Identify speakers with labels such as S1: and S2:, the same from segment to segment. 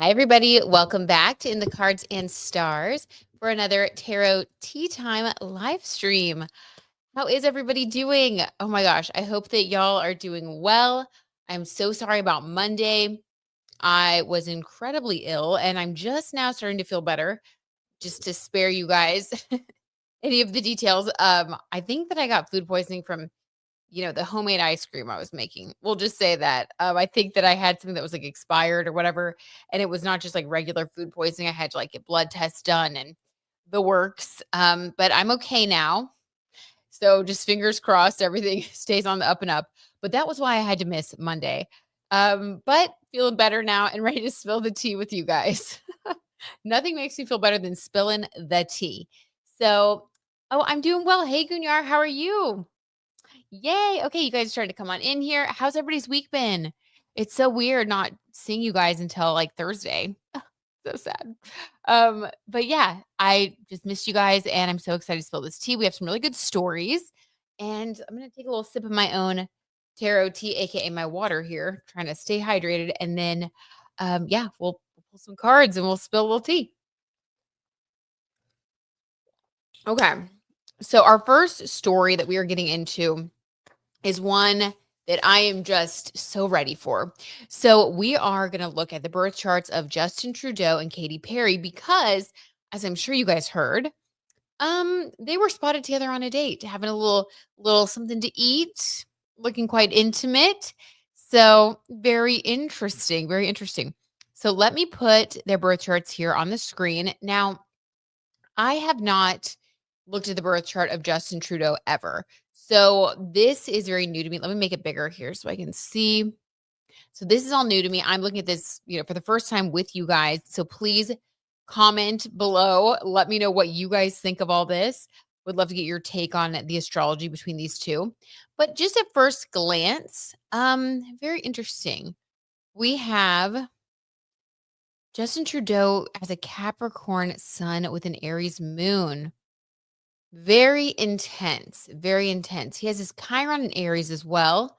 S1: Hi, everybody. Welcome back to In the Cards and Stars for another Tarot Tea Time live stream. How is everybody doing? Oh my gosh, I hope that y'all are doing well. I'm so sorry about Monday. I was incredibly ill and I'm just now starting to feel better. Just to spare you guys any of the details. I think that I got food poisoning from the homemade ice cream I was making. We'll just say that. I think that I had something that was like expired or whatever. And it was not just like regular food poisoning. I had to like get blood tests done and the works. But I'm okay now. So just fingers crossed, everything stays on the up and up. But that was why I had to miss Monday. But feeling better now and ready to spill the tea with you guys. Nothing makes me feel better than spilling the tea. So, I'm doing well. Hey, Gunyar, how are you? Yay. Okay, you guys are starting to come on in here. How's everybody's week been? It's so weird not seeing you guys until like Thursday. So sad. But yeah, I just missed you guys and I'm so excited to spill this tea. We have some really good stories. And I'm gonna take a little sip of my own tarot tea, aka my water here, trying to stay hydrated. And then yeah, we'll pull some cards and we'll spill a little tea. Okay. So our first story that we are getting into is one that I am just so ready for. So we are going to look at the birth charts of Justin Trudeau and Katy Perry because, as I'm sure you guys heard, they were spotted together on a date, having a little something to eat, looking quite intimate. So very interesting, very interesting. So let me put their birth charts here on the screen. Now, I have not looked at the birth chart of Justin Trudeau ever. So this is very new to me. Let me make it bigger here so I can see. So this is all new to me. I'm looking at this, for the first time with you guys. So please comment below. Let me know what you guys think of all this. Would love to get your take on the astrology between these two. But just at first glance, very interesting. We have Justin Trudeau as a Capricorn sun with an Aries moon. Very intense, very intense. He has his Chiron in Aries as well.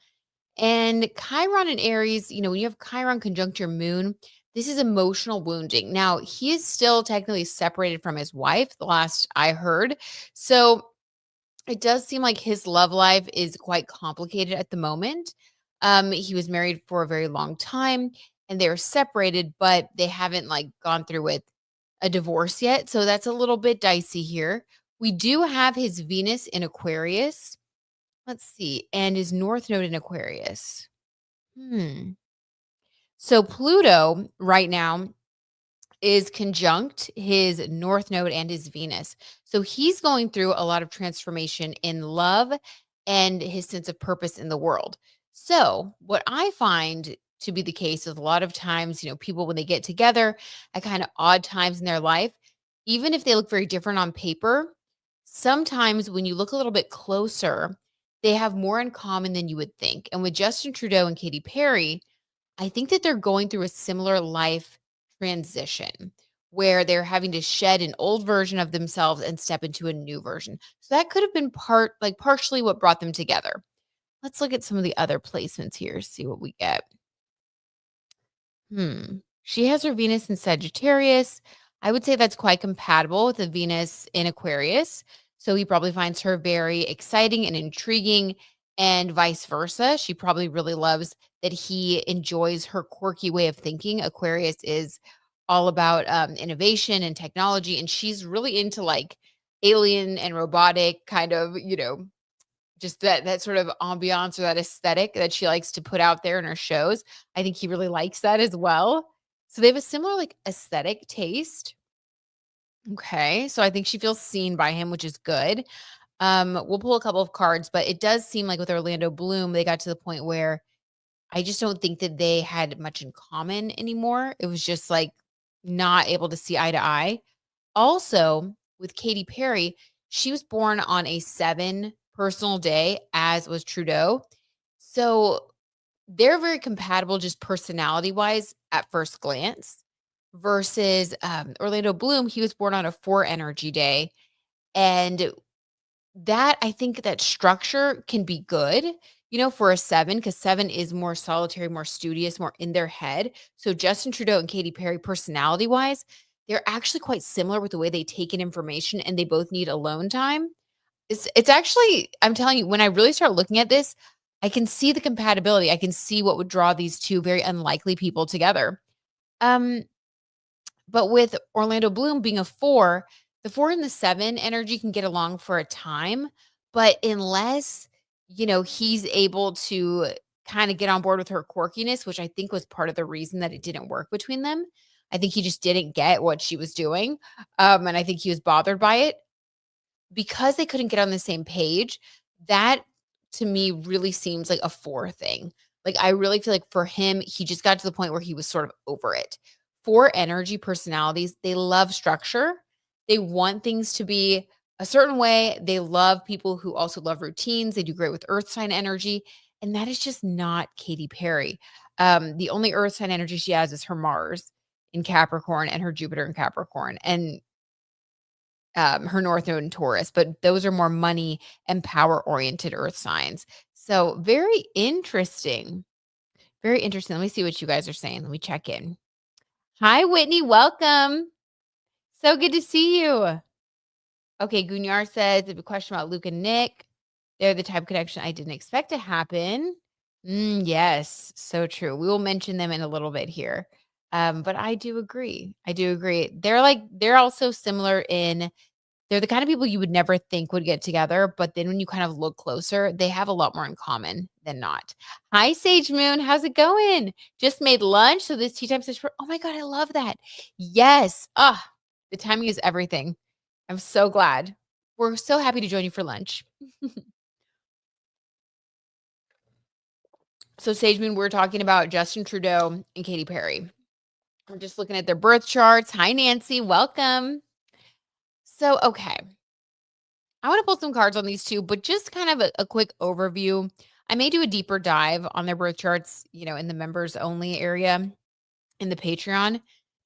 S1: And Chiron in Aries, when you have Chiron conjunct your moon, this is emotional wounding. Now, he is still technically separated from his wife, the last I heard. So it does seem like his love life is quite complicated at the moment. He was married for a very long time and they're separated, but they haven't like gone through with a divorce yet. So that's a little bit dicey here. We do have his Venus in Aquarius. Let's see. And his North Node in Aquarius. So Pluto right now is conjunct his North Node and his Venus. So he's going through a lot of transformation in love and his sense of purpose in the world. So, what I find to be the case is a lot of times, people when they get together at kind of odd times in their life, even if they look very different on paper, sometimes when you look a little bit closer, they have more in common than you would think. And with Justin Trudeau and Katy Perry, I think that they're going through a similar life transition where they're having to shed an old version of themselves and step into a new version. So that could have been partially what brought them together. Let's look at some of the other placements here, see what we get. She has her Venus in Sagittarius. I would say that's quite compatible with the Venus in Aquarius. So he probably finds her very exciting and intriguing, and vice versa. She probably really loves that he enjoys her quirky way of thinking. Aquarius is all about innovation and technology, and she's really into like alien and robotic kind of, just that sort of ambiance or that aesthetic that she likes to put out there in her shows. I think he really likes that as well. So they have a similar like aesthetic taste. Okay. So I think she feels seen by him, which is good. We'll pull a couple of cards, but it does seem like with Orlando Bloom, they got to the point where I just don't think that they had much in common anymore. It was just like not able to see eye to eye. Also, with Katy Perry, she was born on a 7 personal day, as was Trudeau. So they're very compatible just personality-wise at first glance versus, Orlando Bloom, he was born on a 4 energy day, and that I think that structure can be good. for a 7, because 7 is more solitary, more studious, more in their head. So Justin Trudeau and Katy Perry, personality wise, they're actually quite similar with the way they take in information, and they both need alone time. It's actually, I'm telling you, when I really start looking at this, I can see the compatibility. I can see what would draw these two very unlikely people together. Um, but with Orlando Bloom being a 4, the 4 and the 7 energy can get along for a time, but unless, he's able to kind of get on board with her quirkiness, which I think was part of the reason that it didn't work between them. I think he just didn't get what she was doing. And I think he was bothered by it because they couldn't get on the same page. That to me really seems like a 4 thing. Like, I really feel like for him, he just got to the point where he was sort of over it. 4 energy personalities, they love structure. They want things to be a certain way. They love people who also love routines. They do great with earth sign energy. And that is just not Katy Perry. The only earth sign energy she has is her Mars in Capricorn and her Jupiter in Capricorn. And her North Node in Taurus, but those are more money and power oriented earth signs. So very interesting. Very interesting. Let me see what you guys are saying. Let me check in. Hi, Whitney. Welcome. So good to see you. Okay, Gunyar says, if a question about Luke and Nick, they're the type of connection I didn't expect to happen. Yes, so true. We will mention them in a little bit here. But I do agree. I do agree. They're also similar in they're the kind of people you would never think would get together, but then when you kind of look closer, they have a lot more in common than not. Hi, Sage Moon. How's it going? Just made lunch. So this tea time session. Oh my God, I love that. Yes. The timing is everything. I'm so glad. We're so happy to join you for lunch. So, Sage Moon, we're talking about Justin Trudeau and Katy Perry. We're just looking at their birth charts. Hi, Nancy. Welcome. So, okay. I want to pull some cards on these two, but just kind of a quick overview. I may do a deeper dive on their birth charts, in the members only area in the Patreon,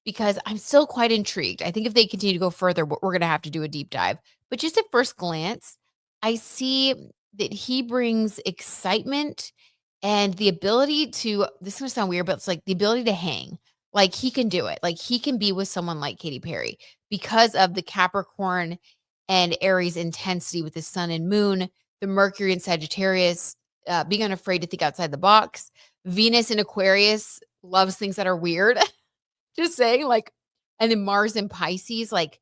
S1: because I'm still quite intrigued. I think if they continue to go further, we're going to have to do a deep dive. But just at first glance, I see that he brings excitement and the ability to, this is going to sound weird, but it's like the ability to hang. Like, he can do it. Like, he can be with someone like Katy Perry because of the Capricorn and Aries intensity with the sun and moon, the Mercury and Sagittarius, being unafraid to think outside the box. Venus in Aquarius loves things that are weird. Just saying, like, and then Mars in Pisces, like,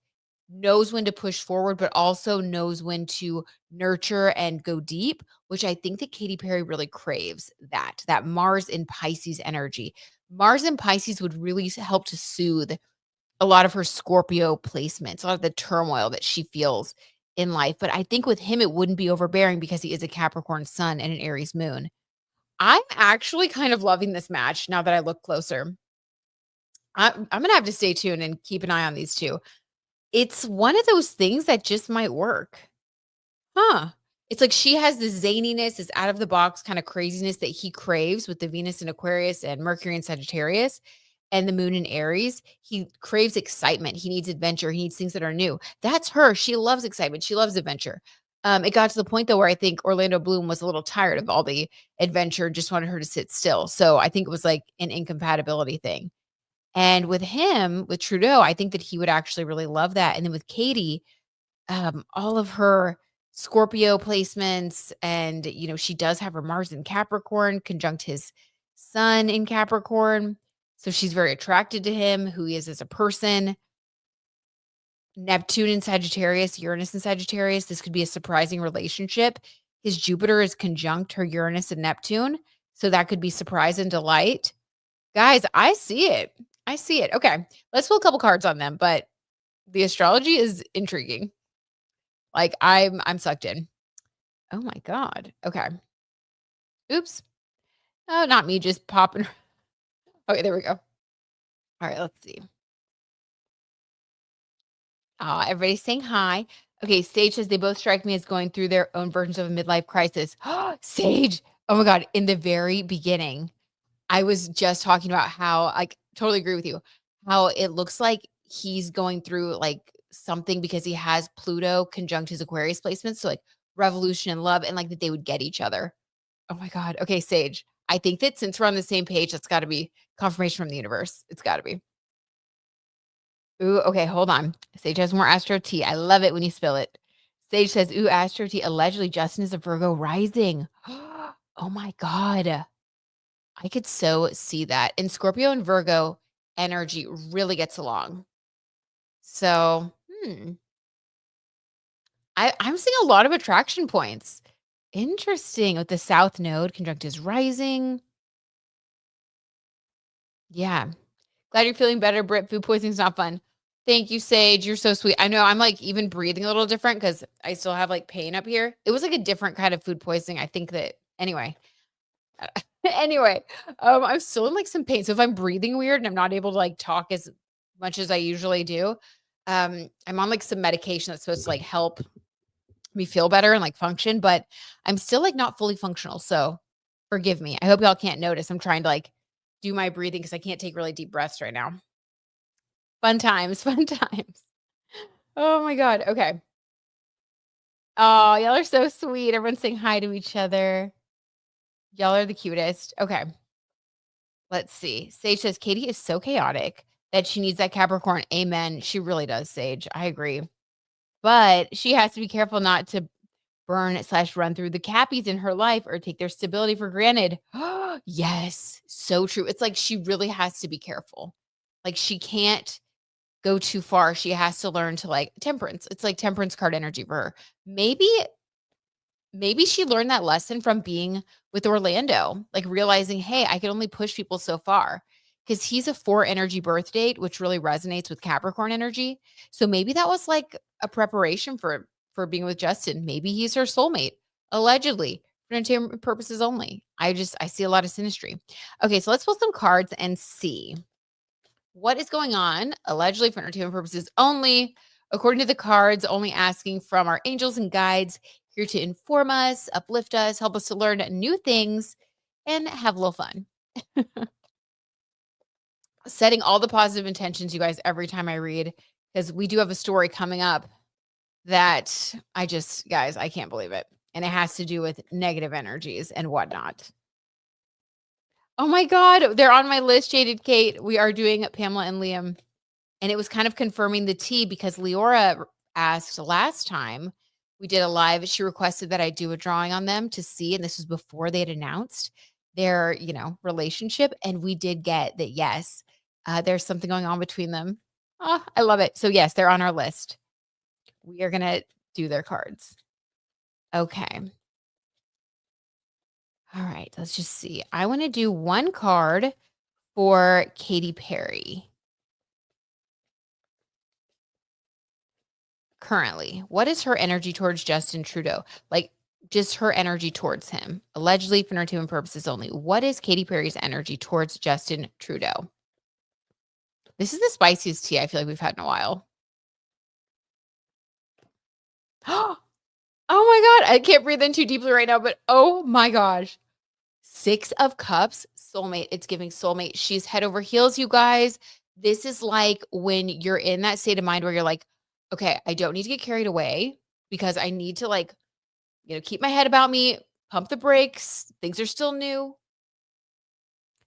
S1: knows when to push forward, but also knows when to nurture and go deep, which I think that Katy Perry really craves that Mars in Pisces energy. Mars in Pisces would really help to soothe a lot of her Scorpio placements, a lot of the turmoil that she feels in life. But I think with him, it wouldn't be overbearing because he is a Capricorn sun and an Aries moon. I'm actually kind of loving this match now that I look closer. I'm gonna have to stay tuned and keep an eye on these two. It's one of those things that just might work. Huh. It's like she has this zaniness, this out of the box kind of craziness that he craves with the Venus in Aquarius and Mercury in Sagittarius and the moon in Aries. He craves excitement. He needs adventure. He needs things that are new. That's her. She loves excitement. She loves adventure. It got to the point though where I think Orlando Bloom was a little tired of all the adventure, just wanted her to sit still. So I think it was like an incompatibility thing. And with him, with Trudeau, I think that he would actually really love that. And then with Katy, all of her Scorpio placements, and she does have her Mars in Capricorn, conjunct his sun in Capricorn. So she's very attracted to him, who he is as a person. Neptune in Sagittarius, Uranus in Sagittarius. This could be a surprising relationship. His Jupiter is conjunct her Uranus and Neptune. So that could be surprise and delight. Guys, I see it. I see it. Okay. Let's pull a couple cards on them, but the astrology is intriguing. Like, I'm sucked in. Oh my God. Okay. Oops. Oh, not me just popping. Okay, there we go. All right, let's see. Everybody's saying hi. Okay, Sage says they both strike me as going through their own versions of a midlife crisis. Sage. Oh my God. In the very beginning, I was just talking about how, like, totally agree with you, how it looks like he's going through like something because he has Pluto conjunct his Aquarius placements. So like revolution and love, and like that they would get each other. Oh my God. Okay, Sage. I think that since we're on the same page, that's got to be confirmation from the universe. It's got to be. Ooh, okay, hold on. Sage has more Astro tea. I love it when you spill it. Sage says, ooh, Astro tea. Allegedly, Justin is a Virgo rising. Oh my God. I could so see that. And Scorpio and Virgo energy really gets along. So, I'm seeing a lot of attraction points. Interesting. With the South Node conjunct is rising. Yeah. Glad you're feeling better, Britt. Food poisoning's not fun. Thank you, Sage. You're so sweet. I know I'm like even breathing a little different because I still have like pain up here. It was like a different kind of food poisoning. I think that anyway. Anyway, I'm still in like some pain. So if I'm breathing weird and I'm not able to like talk as much as I usually do, I'm on like some medication that's supposed to like help me feel better and like function, but I'm still like not fully functional. So forgive me. I hope y'all can't notice. I'm trying to like do my breathing because I can't take really deep breaths right now. Fun times, fun times. Oh my God. Okay. Oh, y'all are so sweet. Everyone's saying hi to each other. Y'all are the cutest. Okay. Let's see. Sage says Katy is so chaotic that she needs that Capricorn. Amen. She really does, Sage. I agree. But she has to be careful not to burn/run through the Cappies in her life or take their stability for granted. Yes. So true. It's like she really has to be careful. Like she can't go too far. She has to learn to like temperance. It's like temperance card energy for her. Maybe she learned that lesson from being with Orlando, like realizing, hey, I can only push people so far because he's a 4 energy birth date, which really resonates with Capricorn energy. So maybe that was like a preparation for being with Justin. Maybe he's her soulmate, allegedly, for entertainment purposes only. I see a lot of synastry. Okay, so let's pull some cards and see what is going on, allegedly for entertainment purposes only, according to the cards, only asking from our angels and guides here to inform us, uplift us, help us to learn new things, and have a little fun. Setting all the positive intentions, you guys, every time I read, because we do have a story coming up that guys, I can't believe it. And it has to do with negative energies and whatnot. Oh my God, they're on my list, Jaded Kate. We are doing Pamela and Liam. And it was kind of confirming the tea because Leora asked last time we did a live, she requested that I do a drawing on them to see, and this was before they had announced their, relationship. And we did get that, yes, there's something going on between them. Oh, I love it. So yes, they're on our list. We are going to do their cards. Okay. All right. Let's just see. I want to do one card for Katy Perry. Currently, what is her energy towards Justin Trudeau? Like, just her energy towards him, allegedly for entertainment purposes only. What is Katy Perry's energy towards Justin Trudeau? This is the spiciest tea I feel like we've had in a while. Oh my God. I can't breathe in too deeply right now, but oh my gosh. 6 of Cups, soulmate. It's giving soulmate. She's head over heels, you guys. This is like when you're in that state of mind where you're like, okay, I don't need to get carried away because I need to like keep my head about me, pump the brakes. Things are still new.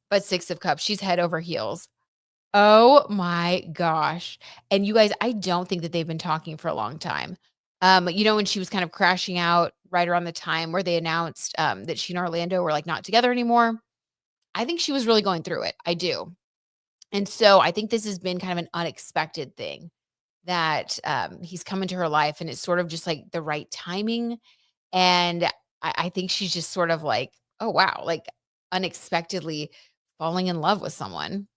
S1: But 6 of Cups, she's head over heels. Oh my gosh. And you guys, I don't think that they've been talking for a long time. When she was kind of crashing out right around the time where they announced that she and Orlando were like not together anymore. I think she was really going through it. I do. And so I think this has been kind of an unexpected thing that he's come into her life and it's sort of just like the right timing. And I think she's just sort of like, oh, wow, like unexpectedly falling in love with someone.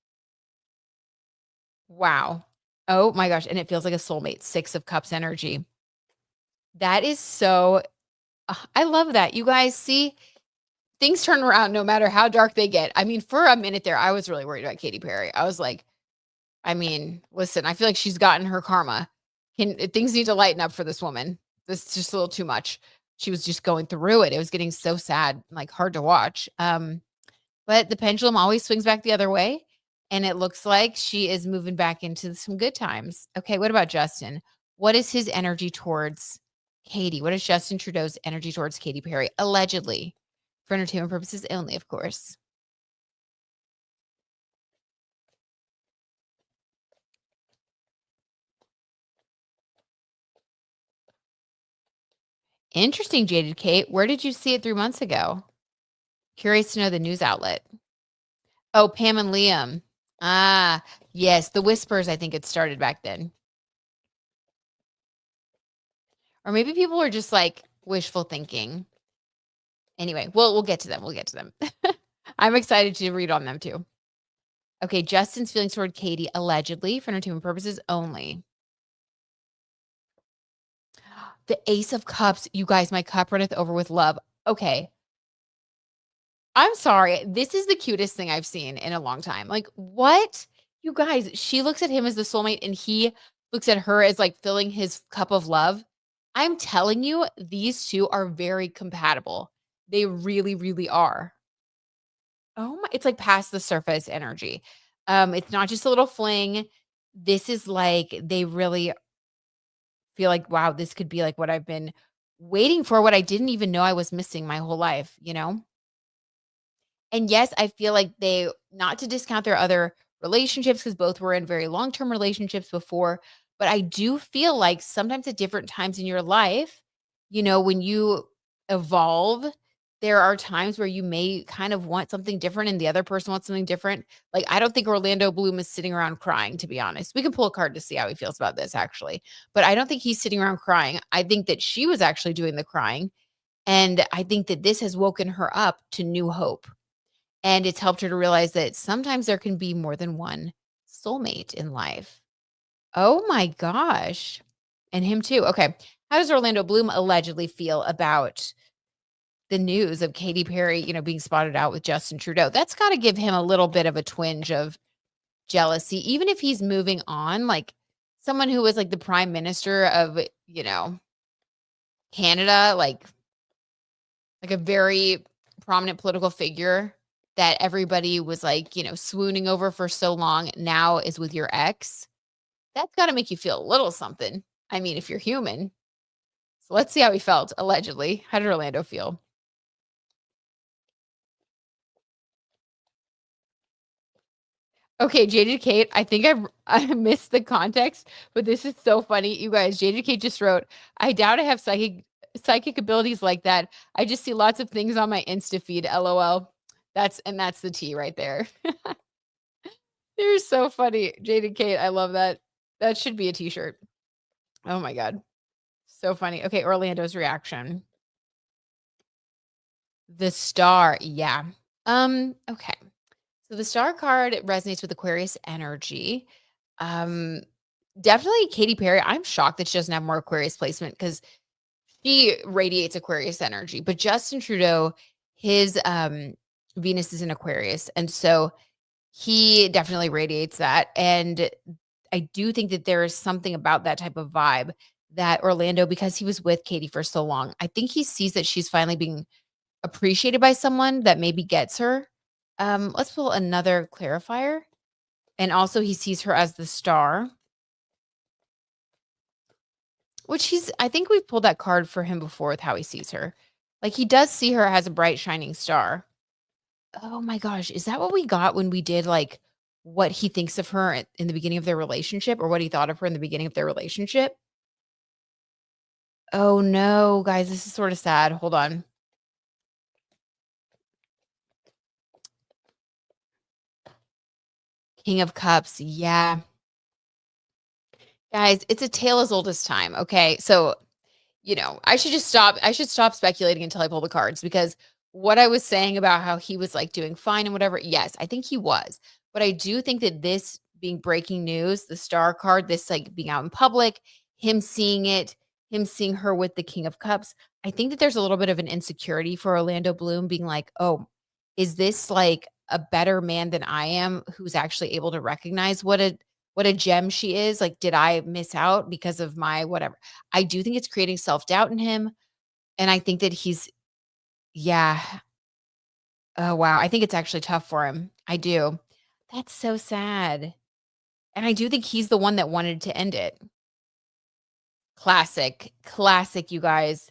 S1: Wow. Oh my gosh. And it feels like a soulmate, 6 of Cups energy. That is so, I love that. You guys see, things turn around no matter how dark they get. I mean, for a minute there, I was really worried about Katy Perry. I was like, listen, I feel like she's gotten her karma. Things need to lighten up for this woman. This is just a little too much. She was just going through it. It was getting so sad, like hard to watch. But the pendulum always swings back the other way. And it looks like she is moving back into some good times. Okay, what about Justin? What is his energy towards Katy? What is Justin Trudeau's energy towards Katy Perry? Allegedly, For entertainment purposes only, of course. Interesting, Jaded Kate. Where did you see it 3 months ago? Curious to know the news outlet. Oh, Pam and Liam. Ah, yes, the whispers, I think it started back then. Or maybe people were just, like, wishful thinking. Anyway, we'll get to them, we'll get to them. I'm excited to read on them too. Okay, Justin's feelings toward Katy, allegedly, for entertainment purposes only. The Ace of Cups, you guys, my cup runneth over with love. Okay, I'm sorry. This is the cutest thing I've seen in a long time. Like, what? You guys, she looks at him as the soulmate and he looks at her as like filling his cup of love. I'm telling you, these two are very compatible. They really, really are. Oh my, it's like past the surface energy. It's not just a little fling. This is like they really feel like, wow, this could be like what I've been waiting for, what I didn't even know I was missing my whole life, you know? And yes, I feel like they not to discount their other relationships because both were in very long-term relationships before, but I do feel like sometimes at different times in your life, you know, when you evolve, there are times where you may kind of want something different and the other person wants something different. Like, I don't think Orlando Bloom is sitting around crying, to be honest. We can pull a card to see how he feels about this, actually. But I don't think he's sitting around crying. I think that she was actually doing the crying. And I think that this has woken her up to new hope. And it's helped her to realize that sometimes there can be more than one soulmate in life. Oh my gosh. And him too. Okay. How does Orlando Bloom allegedly feel about the news of Katy Perry, you know, being spotted out with Justin Trudeau? That's got to give him a little bit of a twinge of jealousy, even if he's moving on. Like someone who was like the prime minister of, you know, Canada, like a very prominent political figure that everybody was like, you know, swooning over for so long now is with your ex. That's got to make you feel a little something. I mean, if you're human. So let's see how he felt allegedly. How did Orlando feel? Okay, Jaded Kate, I think I missed the context, but this is so funny. You guys, Jaded Kate just wrote, I doubt I have psychic abilities like that. I just see lots of things on my Insta feed. LOL. That's the T right there. You're so funny, Jaded Kate. I love that. That should be a t-shirt. Oh my god. So funny. Okay, Orlando's reaction. The star. Yeah. Okay. So the star card resonates with Aquarius energy. Um Definitely Katy Perry. I'm shocked that she doesn't have more Aquarius placement because she radiates Aquarius energy. But Justin Trudeau, his Venus is in Aquarius. And so he definitely radiates that. And I do think that there is something about that type of vibe that Orlando, because he was with Katy for so long, I think he sees that she's finally being appreciated by someone that maybe gets her. Let's pull another clarifier. And also he sees her as the star, which I think we've pulled that card for him before with how he sees her. Like he does see her as a bright, shining star. Oh my gosh. Is that what we got when we did like what he thinks of her in the beginning of their relationship or what he thought of her in the beginning of their relationship? Oh no, guys, this is sort of sad. Hold on. King of Cups. Yeah. Guys, it's a tale as old as time. Okay. So, you know, I should stop speculating until I pull the cards because what I was saying about how he was like doing fine and whatever, yes, I think he was. But I do think that this being breaking news, the star card, this like being out in public, him seeing it, him seeing her with the King of Cups, I think that there's a little bit of an insecurity for Orlando Bloom being like, oh, is this like a better man than I am who's actually able to recognize what a gem she is? Like, did I miss out because of my whatever? I do think it's creating self-doubt in him, and I think that he's yeah. Oh, wow. I think it's actually tough for him. I do. That's so sad, and I do think he's the one that wanted to end it. Classic, classic, you guys.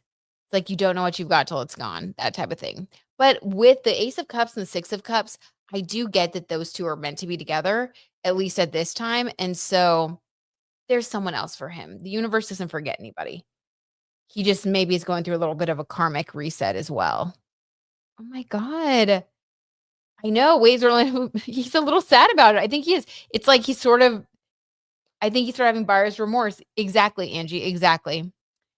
S1: It's like you don't know what you've got till it's gone, that type of thing. But with the Ace of Cups and the Six of Cups, I do get that those two are meant to be together, at least at this time. And so there's someone else for him. The universe doesn't forget anybody. He just maybe is going through a little bit of a karmic reset as well. Oh my God. I know. Waves are like, he's a little sad about it. I think he is. It's like I think he's sort of having buyer's remorse. Exactly, Angie. Exactly.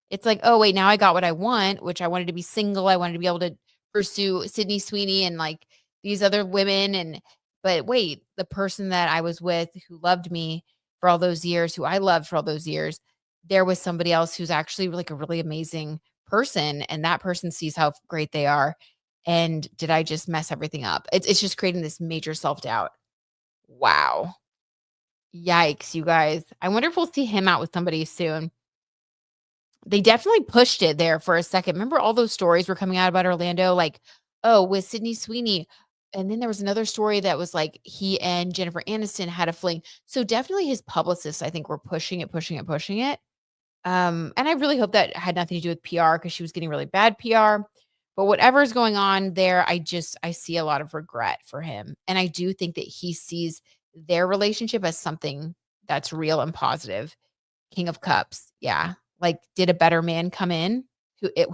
S1: It's like, oh, wait, now I got what I want, which I wanted to be single. I wanted to be able to pursue Sydney Sweeney and like these other women. But wait, the person that I was with who loved me for all those years, who I loved for all those years, there was somebody else who's actually like a really amazing person. And that person sees how great they are. And did I just mess everything up? It's just creating this major self doubt. Wow. Yikes, you guys. I wonder if we'll see him out with somebody soon. They definitely pushed it there for a second. Remember all those stories were coming out about Orlando, like, oh, with Sydney Sweeney. And then there was another story that was like he and Jennifer Aniston had a fling. So definitely his publicists, I think, were pushing it, pushing it, pushing it. And I really hope that had nothing to do with PR because she was getting really bad PR. But whatever's going on there, I see a lot of regret for him. And I do think that he sees their relationship as something that's real and positive. King of Cups. Yeah. Like, did a better man come in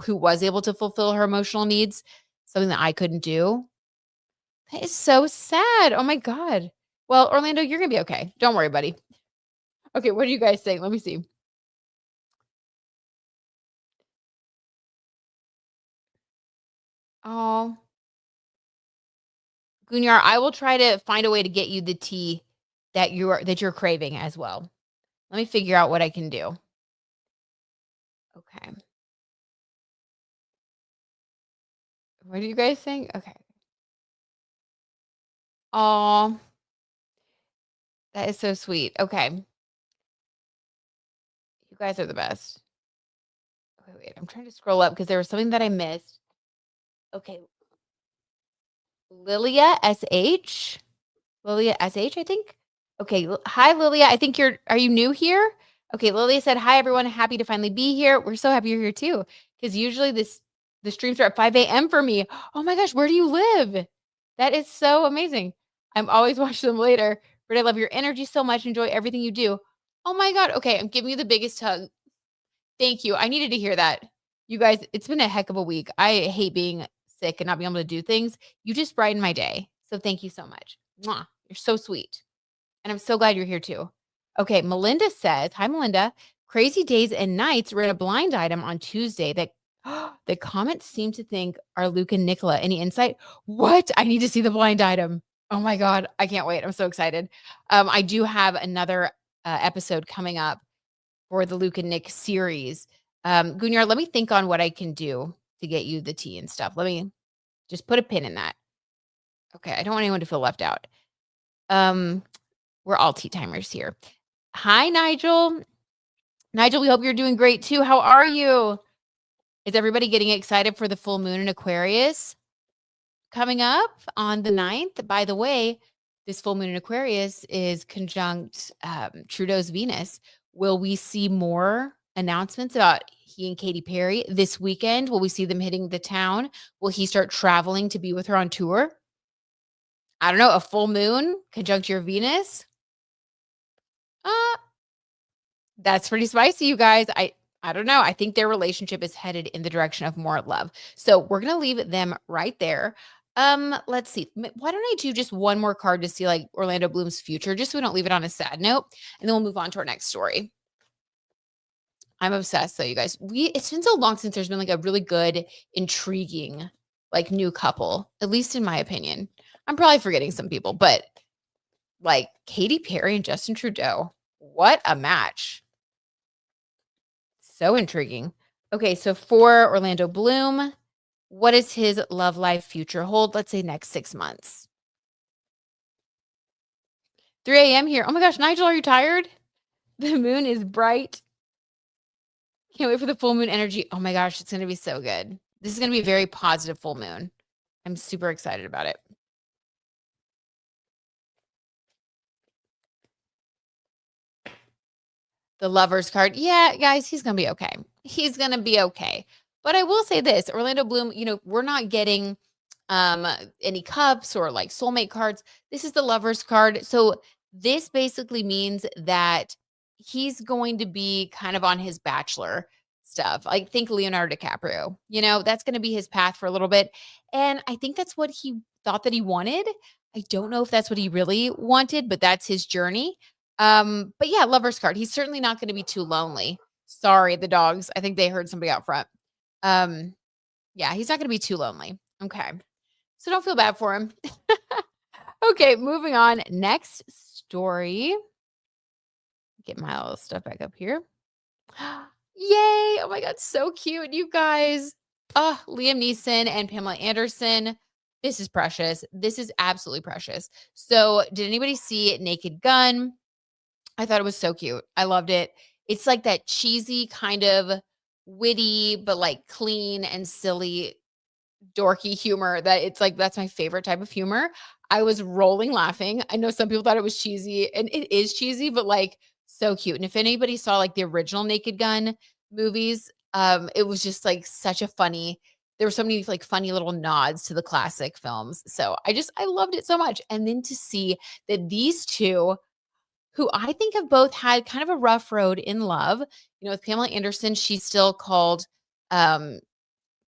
S1: who was able to fulfill her emotional needs? Something that I couldn't do. That is so sad. Oh my God. Well, Orlando, you're gonna be okay. Don't worry, buddy. Okay, what are you guys saying? Let me see. Oh, Gunyar, I will try to find a way to get you the tea that you're craving as well. Let me figure out what I can do. Okay. What are you guys saying? Okay. Oh, that is so sweet. Okay. You guys are the best. Okay, wait. I'm trying to scroll up because there was something that I missed. Okay. Lilia SH. Lilia SH, I think. Okay. Hi, Lilia. I think are you new here? Okay. Lilia said, hi, everyone. Happy to finally be here. We're so happy you're here too. Because usually the streams are at 5 a.m. for me. Oh my gosh. Where do you live? That is so amazing. I'm always watching them later. But I love your energy so much. Enjoy everything you do. Oh my God. Okay. I'm giving you the biggest hug. Thank you. I needed to hear that. You guys, it's been a heck of a week. I hate being sick and not being able to do things. You just brighten my day. So thank you so much. Mwah. You're so sweet. And I'm so glad you're here too. Okay, Melinda says, hi, Melinda. Crazy Days and Nights read a blind item on Tuesday that the comments seem to think are Luke and Nicola. Any insight? What? I need to see the blind item. Oh my God. I can't wait. I'm so excited. I do have another episode coming up for the Luke and Nick series. Gunyar, let me think on what I can do to get you the tea and stuff. Let me just put a pin in that. Okay, I don't want anyone to feel left out. We're all tea timers here. Hi, Nigel. Nigel, we hope you're doing great too. How are you? Is everybody getting excited for the full moon in Aquarius coming up on the 9th? By the way, this full moon in Aquarius is conjunct Trudeau's Venus. Will we see more announcements about he and Katy Perry this weekend? Will we see them hitting the town? Will he start traveling to be with her on tour? I don't know. A full moon conjunct your Venus? Uh, that's pretty spicy, you guys. I don't know. I think their relationship is headed in the direction of more love. So we're gonna leave them right there. Let's see. Why don't I do just one more card to see like Orlando Bloom's future, just so we don't leave it on a sad note, and then we'll move on to our next story. I'm obsessed, though, you guys. It's been so long since there's been like a really good, intriguing, like new couple, at least in my opinion. I'm probably forgetting some people, but like Katy Perry and Justin Trudeau, what a match. So intriguing. Okay, so for Orlando Bloom, what does his love life future hold? Let's say next 6 months. 3 a.m. here. Oh my gosh, Nigel, are you tired? The moon is bright. Can't wait for the full moon energy. Oh my gosh, it's going to be so good. This is going to be a very positive full moon. I'm super excited about it. The Lovers card. Yeah, guys, he's going to be okay. He's going to be okay. But I will say this, Orlando Bloom, we're not getting um any cups or like soulmate cards. This is the lover's card. So this basically means that he's going to be kind of on his bachelor stuff. Like think Leonardo DiCaprio. That's going to be his path for a little bit. And I think that's what he thought that he wanted. I don't know if that's what he really wanted, but that's his journey. But yeah, lover's card. He's certainly not going to be too lonely. Sorry, the dogs. I think they heard somebody out front. Um, yeah, he's not going to be too lonely. Okay. So don't feel bad for him. Okay, moving on. Next story. Get my little stuff back up here. Yay! Oh my god, so cute, you guys. Oh, Liam Neeson and Pamela Anderson. This is precious. This is absolutely precious. So, did anybody see Naked Gun? I thought it was so cute. I loved it. It's like that cheesy kind of witty, but like clean and silly dorky humor that it's like that's my favorite type of humor. I was rolling laughing. I know some people thought it was cheesy, and it is cheesy, but like so cute. And if anybody saw like the original Naked Gun movies, it was just like such a funny. There were so many like funny little nods to the classic films. So I loved it so much. And then to see that these two, who I think have both had kind of a rough road in love, with Pamela Anderson, she's still called um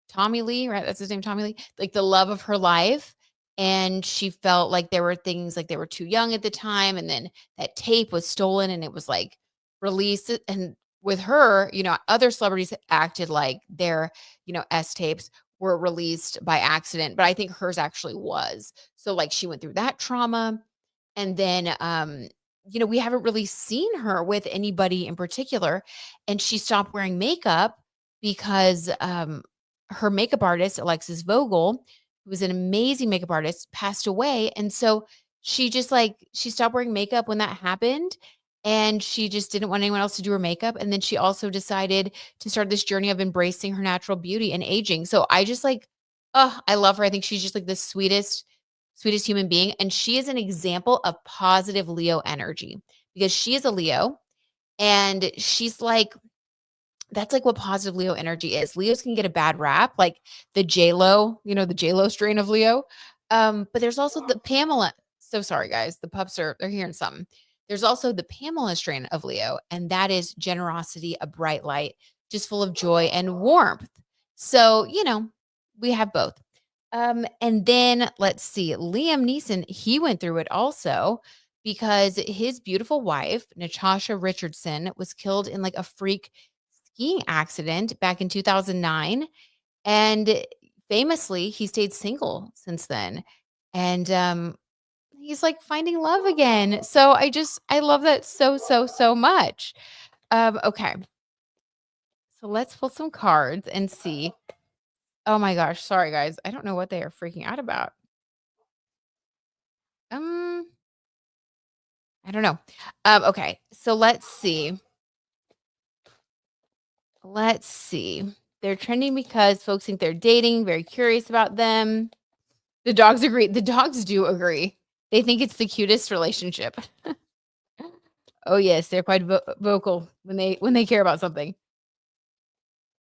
S1: Tommy Lee, right? That's his name, Tommy Lee, like the love of her life. And she felt like there were things like they were too young at the time. And then that tape was stolen and it was like released. And with her, other celebrities acted like their, S tapes were released by accident, but I think hers actually was. So like she went through that trauma. And then, we haven't really seen her with anybody in particular. And she stopped wearing makeup because her makeup artist, Alexis Vogel, who was an amazing makeup artist, passed away. And so she just she stopped wearing makeup when that happened. And she just didn't want anyone else to do her makeup. And then she also decided to start this journey of embracing her natural beauty and aging. So I just oh, I love her. I think she's just like the sweetest human being. And she is an example of positive Leo energy because she is a Leo and she's like, that's like what positive Leo energy is. Leos can get a bad rap, like the J-Lo, the J-Lo strain of Leo. But there's also the Pamela. So sorry, guys. The pups they're hearing something. There's also the Pamela strain of Leo, and that is generosity, a bright light, just full of joy and warmth. So, we have both. And then let's see, Liam Neeson, he went through it also because his beautiful wife, Natasha Richardson, was killed in like a freak skiing accident back in 2009. And famously, he stayed single since then. And he's like finding love again. So I love that so, so, so much. Okay. So let's pull some cards and see. Oh my gosh. Sorry, guys. I don't know what they are freaking out about. Um, I don't know. Okay. So let's see. Let's see. They're trending because folks think they're dating, very curious about them. The dogs agree. The dogs do agree. They think it's the cutest relationship. Oh yes, they're quite vocal when they care about something.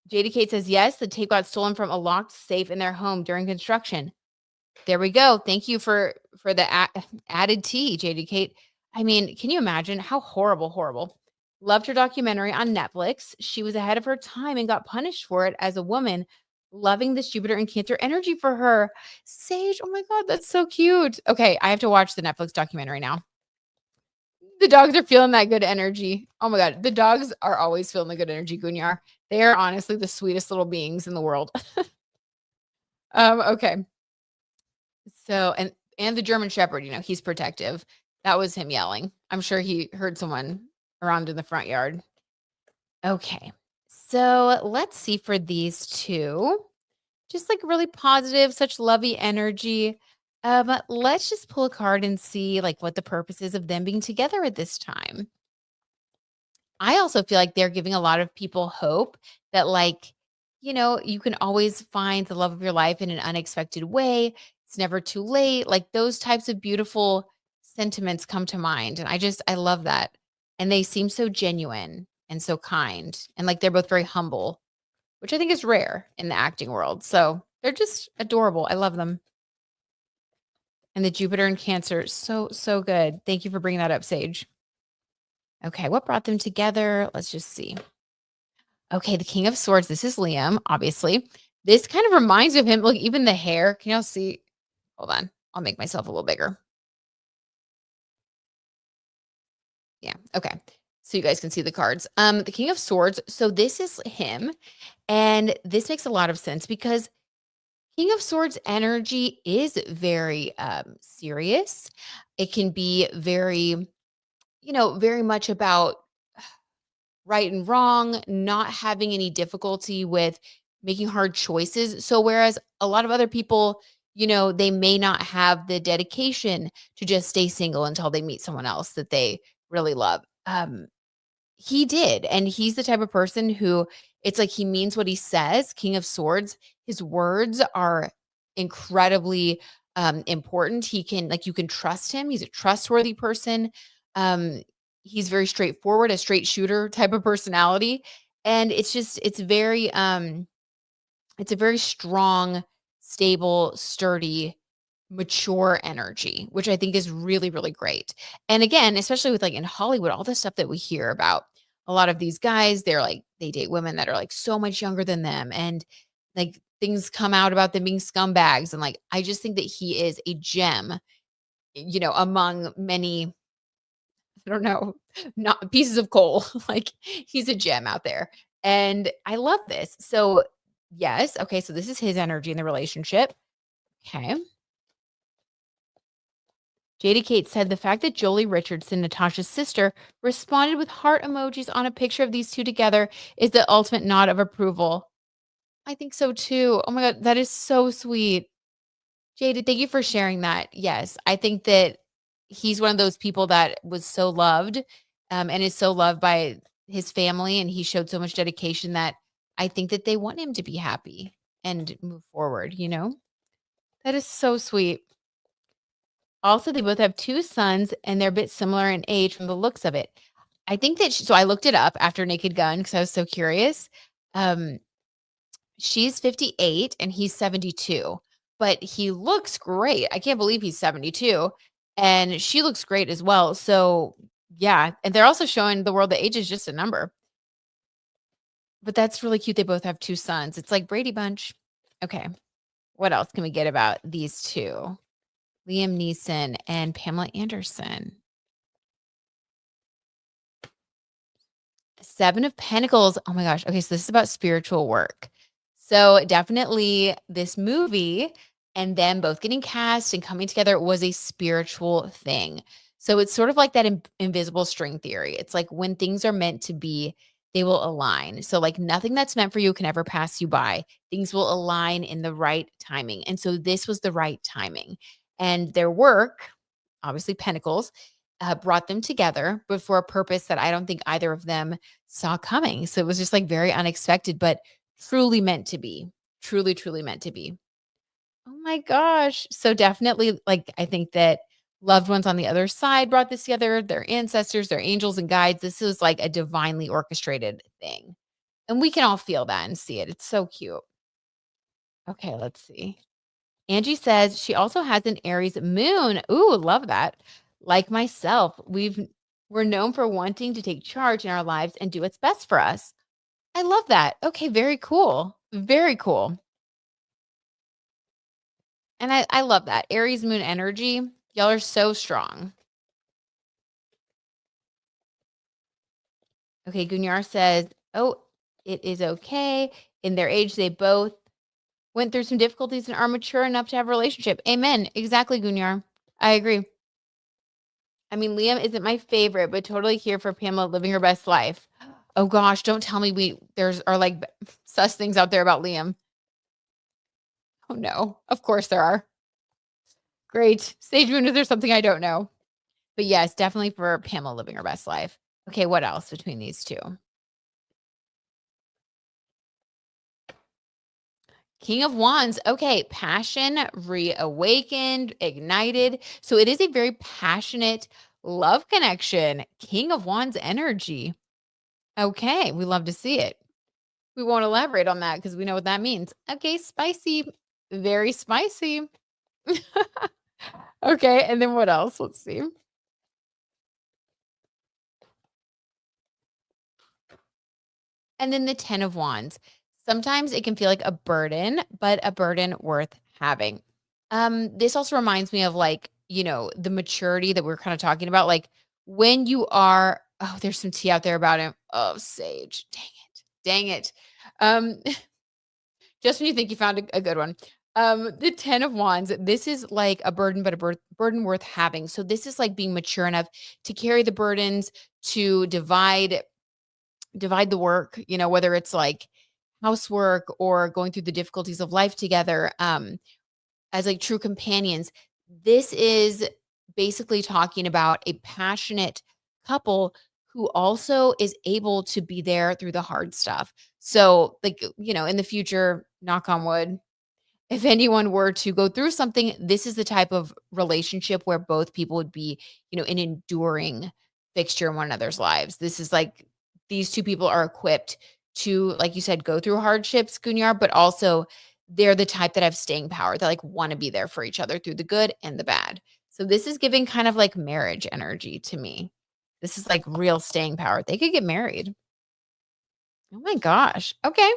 S1: JD Kate says yes. The tape got stolen from a locked safe in their home during construction. There we go. Thank you for the added tea, JD Kate. I mean, can you imagine how horrible, horrible? Loved her documentary on Netflix. She was ahead of her time and got punished for it as a woman. Loving this Jupiter and Cancer energy for her. Sage, oh my God, that's so cute. Okay, I have to watch the Netflix documentary now. The dogs are feeling that good energy. Oh my God, the dogs are always feeling the good energy, Gunyar. They are honestly the sweetest little beings in the world. Okay. So, and the German Shepherd, he's protective. That was him yelling. I'm sure he heard someone around in the front yard. Okay. So, let's see for these two. Just like really positive, such lovey energy. Let's just pull a card and see like what the purpose is of them being together at this time. I also feel like they're giving a lot of people hope that you can always find the love of your life in an unexpected way. It's never too late. Like those types of beautiful sentiments come to mind. And I love that. And they seem so genuine and so kind. And like they're both very humble. which I think is rare in the acting world. So they're just adorable. I love them. And the Jupiter and Cancer, so, so good. Thank you for bringing that up, Sage. Okay, what brought them together? Let's just see. Okay, the King of Swords. This is Liam, obviously. This kind of reminds me of him. Look, even the hair. Can y'all see? Hold on. I'll make myself a little bigger. Yeah. Okay. So you guys can see the cards. The King of Swords. So this is him. And this makes a lot of sense because King of Swords energy is very serious. It can be very, very much about right and wrong, not having any difficulty with making hard choices. So whereas a lot of other people, they may not have the dedication to just stay single until they meet someone else that they really love. He did, and he's the type of person who it's like he means what he says. King of Swords, his words are incredibly important. He can you can trust him. He's a trustworthy person. Um, he's very straightforward, a straight shooter type of personality, and it's a very strong, stable, sturdy, mature energy, which I think is really, really great. And again, especially with in Hollywood, all the stuff that we hear about, a lot of these guys, they date women that are so much younger than them. And things come out about them being scumbags. And I just think that he is a gem, among many, I don't know, not pieces of coal. He's a gem out there. And I love this. So, yes. Okay. So, this is his energy in the relationship. Okay. Jada Kate said the fact that Jolie Richardson, Natasha's sister, responded with heart emojis on a picture of these two together is the ultimate nod of approval. I think so too. Oh my God, that is so sweet. Jada, thank you for sharing that. Yes, I think that he's one of those people that was so loved and is so loved by his family. And he showed so much dedication that I think that they want him to be happy and move forward, That is so sweet. Also, they both have 2 sons, and they're a bit similar in age from the looks of it. I think that so I looked it up after Naked Gun because I was so curious. Um, she's 58 and he's 72, but he looks great. I can't believe he's 72, and she looks great as well. So, yeah, and they're also showing the world that age is just a number. But that's really cute. They both have 2 sons. It's like Brady Bunch. Okay. What else can we get about these 2? Liam Neeson and Pamela Anderson. 7 of Pentacles. Oh my gosh. Okay, so this is about spiritual work. So definitely this movie and them both getting cast and coming together was a spiritual thing. So it's sort of like that invisible string theory. It's like when things are meant to be, they will align. So nothing that's meant for you can ever pass you by. Things will align in the right timing. And so this was the right timing. And their work, obviously Pentacles, brought them together, but for a purpose that I don't think either of them saw coming. So it was just very unexpected, but truly meant to be. Truly, truly meant to be. Oh my gosh. So definitely, I think that loved ones on the other side brought this together, their ancestors, their angels and guides. This was a divinely orchestrated thing. And we can all feel that and see it. It's so cute. Okay, let's see. Angie says she also has an Aries moon. Ooh, love that. Like myself, we're known for wanting to take charge in our lives and do what's best for us. I love that. Okay, very cool. Very cool. And I love that. Aries moon energy. Y'all are so strong. Okay, Gunyar says, oh, it is okay. In their age, they both went through some difficulties and are mature enough to have a relationship. Amen. Exactly, Gunyar. I agree. I mean, Liam isn't my favorite, but totally here for Pamela living her best life. Oh gosh, don't tell me there's are sus things out there about Liam. Oh no, of course there are. Great. Sage Moon, is there something I don't know? But yes, definitely for Pamela living her best life. Okay, what else between these 2? King of Wands. Okay, passion reawakened, ignited. So it is a very passionate love connection. King of Wands energy. Okay, we love to see it. We won't elaborate on that because we know what that means. Okay, spicy. Very spicy. Okay, and then what else? Let's see. And then the 10 of wands. Sometimes it can feel like a burden, but a burden worth having. This also reminds me of like, the maturity that we're kind of talking about. Like when you are, oh, there's some tea out there about him. Oh, Sage. Dang it. Dang it. Um, just when you think you found a good one. The 10 of wands, this is like a burden, but a burden worth having. So this is like being mature enough to carry the burdens, to divide the work, whether it's like housework or going through the difficulties of life together, as like true companions. This is basically talking about a passionate couple who also is able to be there through the hard stuff. So, like, in the future, knock on wood, if anyone were to go through something, this is the type of relationship where both people would be, an enduring fixture in one another's lives. This is like these two people are equipped to, like you said, go through hardships, Gunyar, but also they're the type that have staying power. They like want to be there for each other through the good and the bad. So this is giving kind of like marriage energy to me. This is like real staying power. They could get married. Oh my gosh. Okay.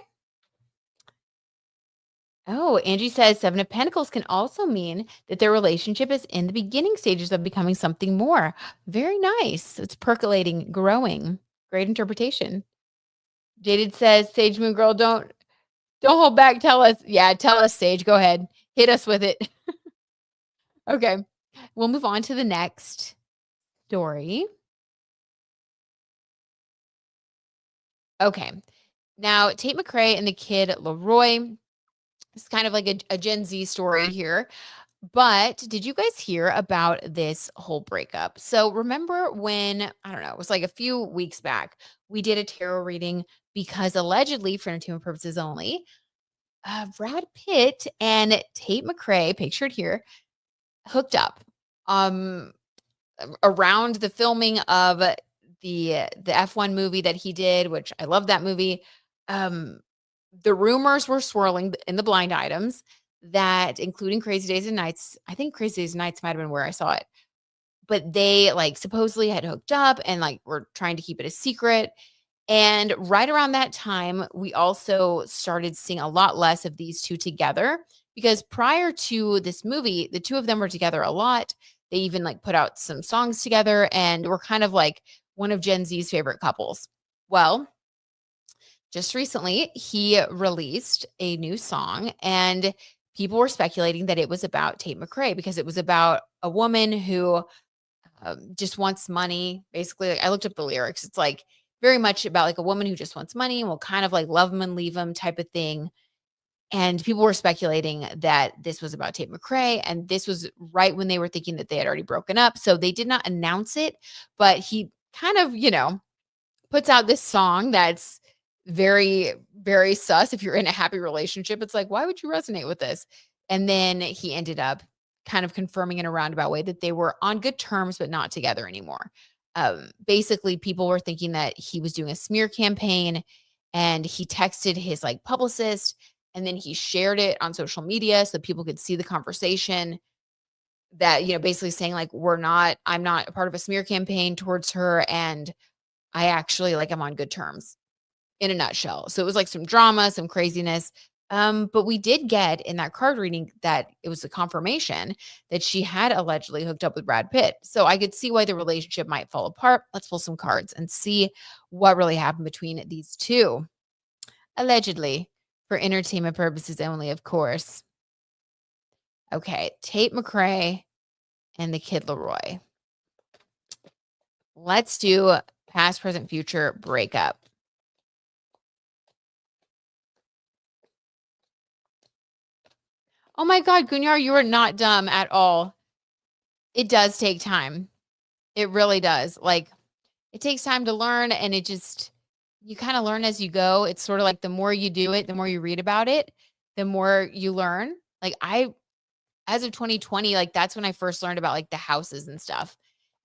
S1: Oh, Angie says 7 of Pentacles can also mean that their relationship is in the beginning stages of becoming something more. Very nice. It's percolating, growing. Great interpretation. Jaded says, Sage Moon Girl, don't hold back. Tell us. Yeah, tell us, Sage. Go ahead. Hit us with it. Okay. We'll move on to the next story. Okay. Now, Tate McCrae and the Kid Laroi. It's kind of like a Gen Z story here. But did you guys hear about this whole breakup? So remember when, I don't know, it was like a few weeks back, we did a tarot reading because allegedly, for entertainment purposes only, Brad Pitt and Tate McCrae, pictured here, hooked up um around the filming of the F1 movie that he did, which I love that movie. Um the rumors were swirling in the blind items that, including Crazy Days and Nights, I think Crazy Days and Nights might have been where I saw it, but they like supposedly had hooked up and like were trying to keep it a secret. And right around that time, we also started seeing a lot less of these two together because prior to this movie, the two of them were together a lot. They even like put out some songs together and were kind of like one of Gen Z's favorite couples. Well, just recently, he released a new song, and people were speculating that it was about Tate McCrae because it was about a woman who just wants money. Basically, like, I looked up the lyrics. It's like very much about like a woman who just wants money and will kind of like love him and leave him type of thing. And people were speculating that this was about Tate McCrae, and this was right when they were thinking that they had already broken up. So they did not announce it, but he kind of, puts out this song that's very, very sus. If you're in a happy relationship, it's like, why would you resonate with this? And then he ended up kind of confirming in a roundabout way that they were on good terms, but not together anymore. Basically, people were thinking that he was doing a smear campaign, and he texted his like publicist, and then he shared it on social media so people could see the conversation, that, basically saying like, I'm not a part of a smear campaign towards her. And I actually like I'm on good terms, in a nutshell. So it was like some drama, some craziness. But we did get in that card reading that it was a confirmation that she had allegedly hooked up with Brad Pitt. So I could see why the relationship might fall apart. Let's pull some cards and see what really happened between these two. Allegedly, for entertainment purposes only, of course. Okay, Tate McCrae and the Kid Laroi. Let's do past, present, future breakup. Oh my God, Gunyar, you are not dumb at all. It does take time. It really does. Like, it takes time to learn, and you kind of learn as you go. It's sort of like the more you do it, the more you read about it, the more you learn. Like, as of 2020, like, that's when I first learned about like the houses and stuff.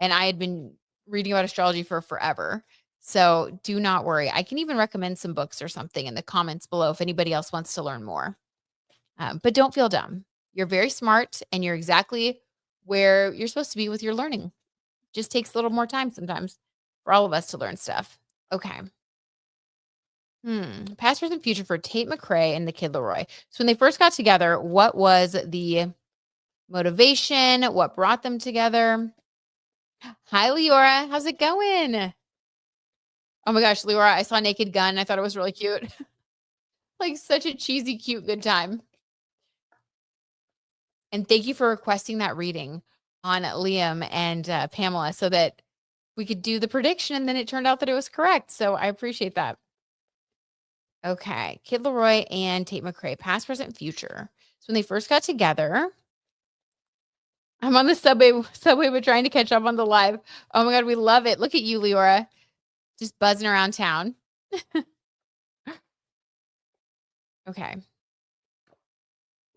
S1: And I had been reading about astrology for forever. So do not worry. I can even recommend some books or something in the comments below if anybody else wants to learn more. But don't feel dumb. You're very smart and you're exactly where you're supposed to be with your learning. Just takes a little more time sometimes for all of us to learn stuff. Okay. Past, present, future for Tate McCrae and the Kid Laroi. So when they first got together, what was the motivation? What brought them together? Hi, Leora. How's it going? Oh my gosh, Leora, I saw Naked Gun. I thought it was really cute. Like such a cheesy, cute, good time. And thank you for requesting that reading on Liam and Pamela so that we could do the prediction. And then it turned out that it was correct. So I appreciate that. Okay. Kid Laroi and Tate McCrae, past, present, future. So when they first got together, I'm on the subway, but trying to catch up on the live. Oh my God, we love it. Look at you, Leora, just buzzing around town. Okay.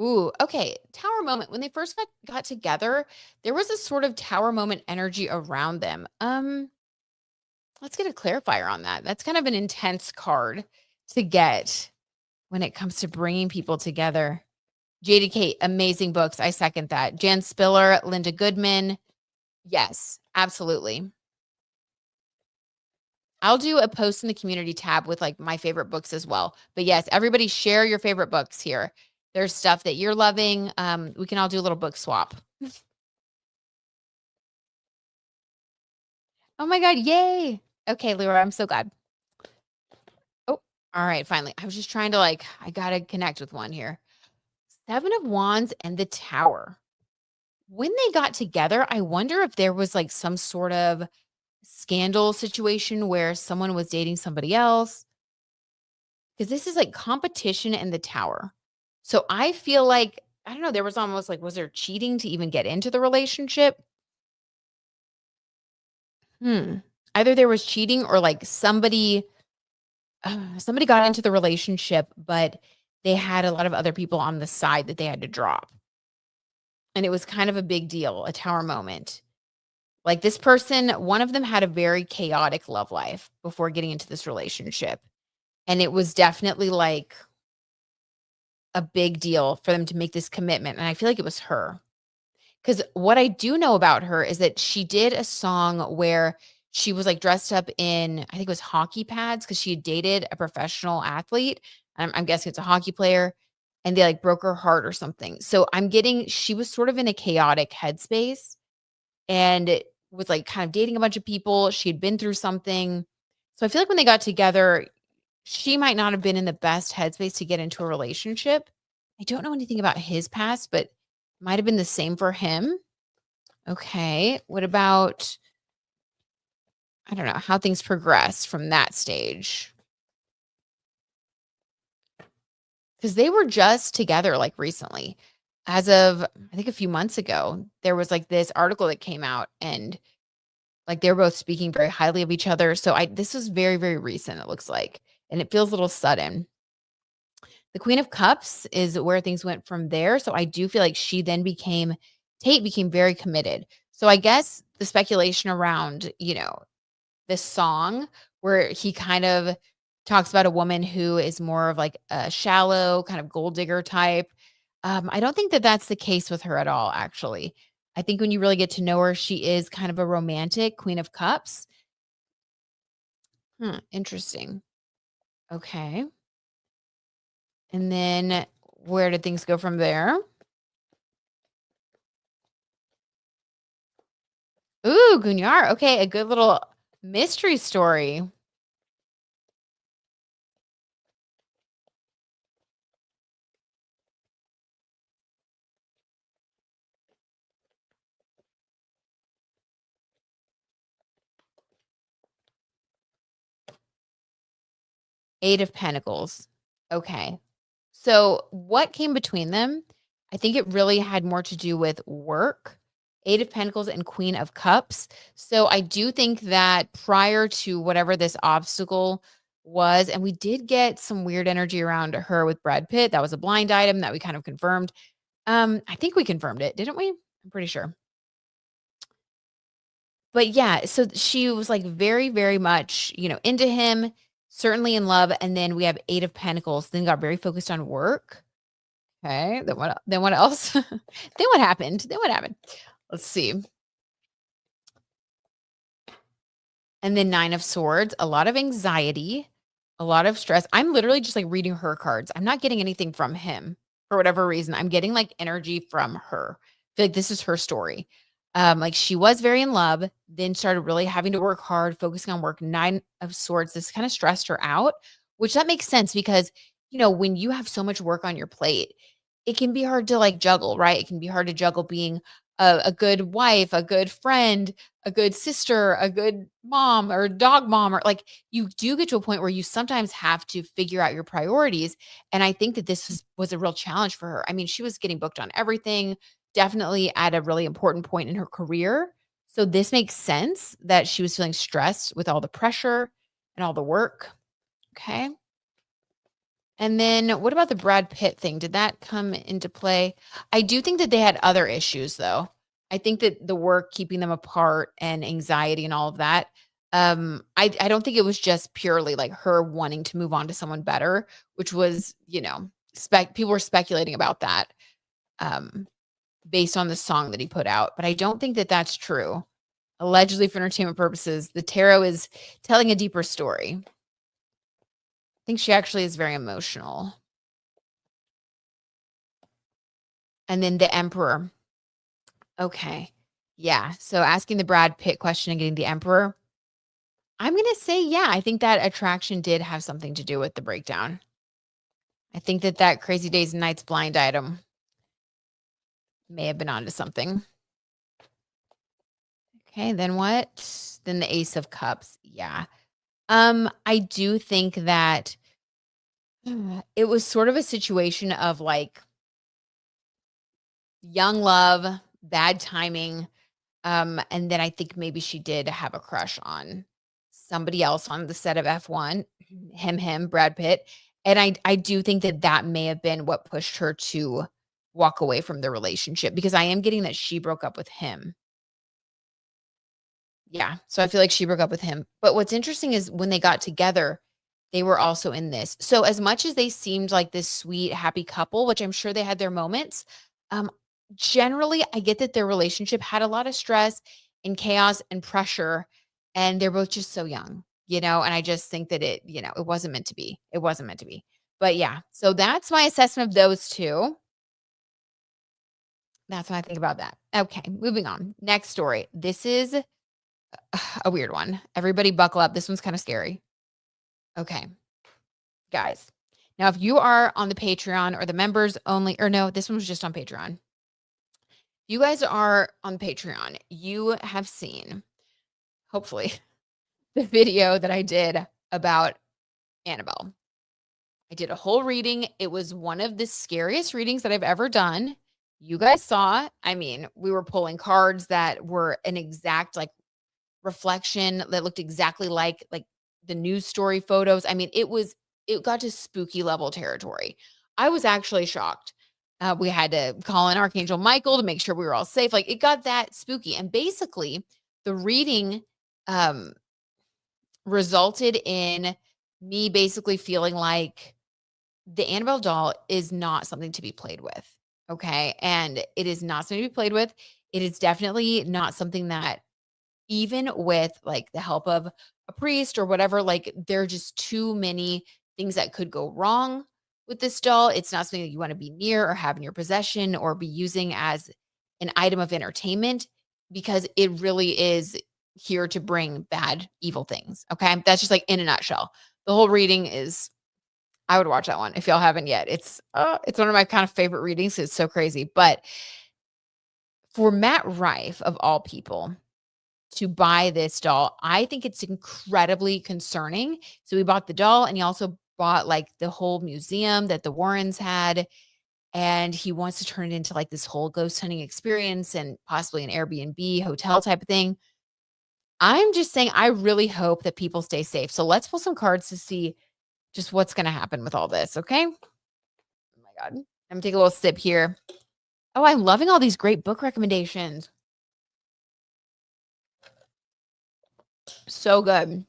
S1: Ooh, okay. Tower moment. When they first got together, there was a sort of tower moment energy around them. Let's get a clarifier on that. That's kind of an intense card to get when it comes to bringing people together. JDK, amazing books. I second that. Jan Spiller, Linda Goodman. Yes, absolutely. I'll do a post in the community tab with like my favorite books as well. But yes, everybody share your favorite books here. There's stuff that you're loving. We can all do a little book swap. Oh my God, yay. Okay, Lyra, I'm so glad. Oh, all right, finally. I was just trying to I gotta connect with one here. Seven of Wands and the Tower. When they got together, I wonder if there was like some sort of scandal situation where someone was dating somebody else. Because this is like competition and the Tower. So I feel like, I don't know, there was almost like, was there cheating to even get into the relationship? Either there was cheating or like somebody got into the relationship, but they had a lot of other people on the side that they had to drop. And it was kind of a big deal, a tower moment. Like this person, one of them had a very chaotic love life before getting into this relationship. And it was definitely like a big deal for them to make this commitment. And I feel like it was her. Because what I do know about her is that she did a song where she was like dressed up in, I think it was hockey pads because she had dated a professional athlete. I'm guessing it's a hockey player. And they like broke her heart or something. So I'm getting, she was sort of in a chaotic headspace and was like kind of dating a bunch of people. She had been through something. So I feel like when they got together, she might not have been in the best headspace to get into a relationship. I don't know anything about his past, but might have been the same for him. Okay. What about, I don't know, how things progressed from that stage? Because they were just together like recently. As of, I think a few months ago, there was like this article that came out and like they're both speaking very highly of each other. So this was very, very recent, it looks like. And it feels a little sudden. The Queen of Cups is where things went from there. So I do feel like Tate became very committed. So I guess the speculation around, this song where he kind of talks about a woman who is more of like a shallow kind of gold digger type. I don't think that that's the case with her at all, actually. I think when you really get to know her, she is kind of a romantic Queen of Cups. Interesting. Okay. And then where did things go from there? Ooh, Gunyar. Okay, a good little mystery story. 8 of Pentacles. Okay. So what came between them? I think it really had more to do with work. 8 of Pentacles and Queen of Cups. So I do think that prior to whatever this obstacle was, and we did get some weird energy around her with Brad Pitt. That was a blind item that we kind of confirmed. I think we confirmed it, didn't we? I'm pretty sure. But yeah, so she was like very, very much, into him, certainly in love. And then we have 8 of Pentacles, then got very focused on work. Okay. Then what else? Then what happened? Then what happened? Let's see. And then 9 of Swords, a lot of anxiety, a lot of stress. I'm literally just like reading her cards. I'm not getting anything from him for whatever reason. I'm getting like energy from her. I feel like this is her story. Like she was very in love, then started really having to work hard, focusing on work. 9 of Swords, this kind of stressed her out, which that makes sense because, when you have so much work on your plate, it can be hard to like juggle, right? It can be hard to juggle being a good wife, a good friend, a good sister, a good mom or dog mom, or like you do get to a point where you sometimes have to figure out your priorities. And I think that this was a real challenge for her. I mean, she was getting booked on everything, definitely at a really important point in her career. So this makes sense that she was feeling stressed with all the pressure and all the work. Okay. And then what about the Brad Pitt thing? Did that come into play? I do think that they had other issues though. I think that the work keeping them apart and anxiety and all of that. I don't think it was just purely like her wanting to move on to someone better, which was, people were speculating about that um based on the song that he put out, but I don't think that that's true. Allegedly for entertainment purposes, the tarot is telling a deeper story. I think she actually is very emotional. And then the Emperor. Okay. Yeah. So asking the Brad Pitt question and getting the Emperor, I'm going to say, yeah, I think that attraction did have something to do with the breakdown. I think that Crazy Days and Nights blind item may have been onto something. Okay. Then what? Then the Ace of Cups. Yeah. I do think that it was sort of a situation of like young love, bad timing. And then I think maybe she did have a crush on somebody else on the set of F1, him, Brad Pitt. And I do think that may have been what pushed her to walk away from the relationship because I am getting that she broke up with him. Yeah. So I feel like she broke up with him. But what's interesting is when they got together, they were also in this. So as much as they seemed like this sweet, happy couple, which I'm sure they had their moments, um, generally I get that their relationship had a lot of stress and chaos and pressure, and they're both just so young, and I just think that it wasn't meant to be. It wasn't meant to be. But yeah, so that's my assessment of those two. That's what I think about that. Okay, moving on. Next story. This is a weird one. Everybody buckle up. This one's kind of scary. Okay, guys. Now, if you are on the Patreon or the members only, or no, this one was just on Patreon. You guys are on Patreon. You have seen, hopefully, the video that I did about Annabelle. I did a whole reading. It was one of the scariest readings that I've ever done. You guys saw, I mean, we were pulling cards that were an exact like reflection that looked exactly like the news story photos. I mean, it got to spooky level territory. I was actually shocked. We had to call in Archangel Michael to make sure we were all safe. Like it got that spooky. And basically, the reading um, resulted in me basically feeling like the Annabelle doll is not something to be played with. Okay. And it is not something to be played with. It is definitely not something that even with like the help of a priest or whatever, like there are just too many things that could go wrong with this doll. It's not something that you want to be near or have in your possession or be using as an item of entertainment because it really is here to bring bad, evil things. Okay. That's just like in a nutshell. The whole reading is, I would watch that one if y'all haven't yet. It's one of my kind of favorite readings. It's so crazy. But for Matt Rife, of all people, to buy this doll, I think it's incredibly concerning. So he bought the doll and he also bought like the whole museum that the Warrens had. And he wants to turn it into like this whole ghost hunting experience and possibly an Airbnb hotel type of thing. I'm just saying, I really hope that people stay safe. So let's pull some cards to see just what's going to happen with all this. Okay. Oh my God. I'm going to take a little sip here. Oh, I'm loving all these great book recommendations. So good.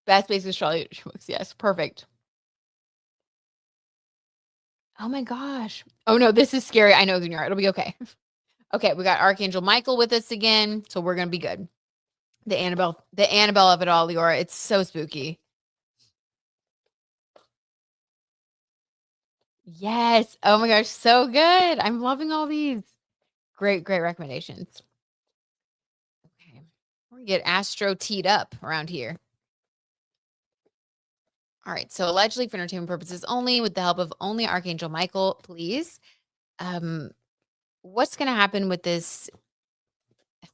S1: Best basic astrology books. Yes, perfect. Oh my gosh. Oh no, this is scary. I know, Junior. It'll be okay. Okay, we got Archangel Michael with us again, so we're gonna be good. The Annabelle of it all, Leora. It's so spooky. Yes. Oh my gosh, so good. I'm loving all these. Great, great recommendations. Okay. We get Astro teed up around here. All right. So allegedly for entertainment purposes only, with the help of only Archangel Michael, please. What's gonna happen with this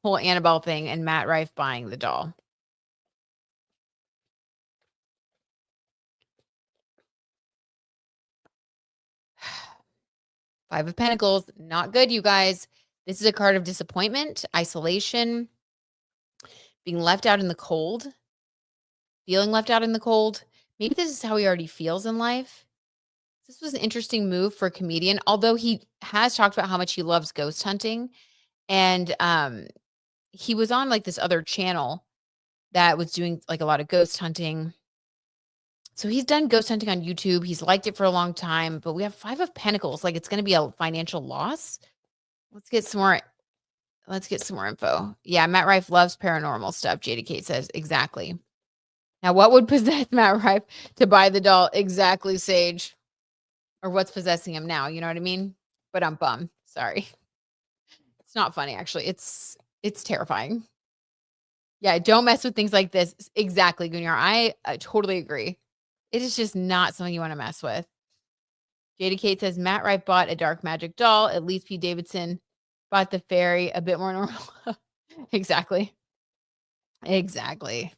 S1: whole Annabelle thing and Matt Rife buying the doll? Five of Pentacles, not good, you guys. This is a card of disappointment, isolation, being left out in the cold, feeling left out in the cold. Maybe this is how he already feels in life. This was an interesting move for a comedian, although he has talked about how much he loves ghost hunting. And he was on like this other channel that was doing like a lot of ghost hunting. So he's done ghost hunting on YouTube. He's liked it for a long time, but we have Five of Pentacles. Like it's going to be a financial loss. Let's get some more. Let's get some more info. Yeah, Matt Rife loves paranormal stuff. Jada Kate says exactly. Now, what would possess Matt Rife to buy the doll? Exactly, Sage. Or what's possessing him now? You know what I mean? But I'm bummed. Sorry. It's not funny, actually. It's terrifying. Yeah, don't mess with things like this. Exactly, Gunyar. I totally agree. It is just not something you want to mess with. Jada Kate says Matt Rife bought a dark magic doll. At least Pete Davidson bought the fairy a bit more normal. Exactly. Exactly.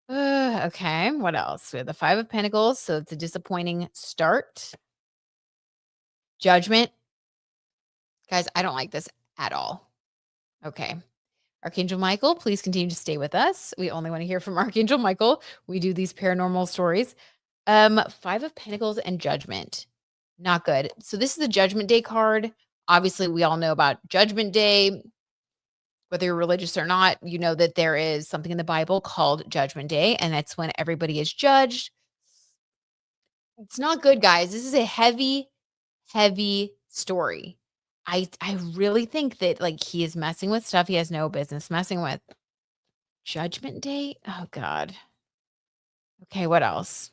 S1: Okay. What else? We have the Five of Pentacles. So it's a disappointing start. Judgment. Guys, I don't like this at all. Okay. Archangel Michael, please continue to stay with us. We only want to hear from Archangel Michael. We do these paranormal stories. Five of Pentacles and Judgment. Not good. So this is the Judgment Day card. Obviously, we all know about Judgment Day. Whether you're religious or not, you know that there is something in the Bible called Judgment Day, and that's when everybody is judged. It's not good, guys. This is a heavy, heavy story. I really think that like he is messing with stuff he has no business messing with. Judgment Day? Oh God. Okay, what else?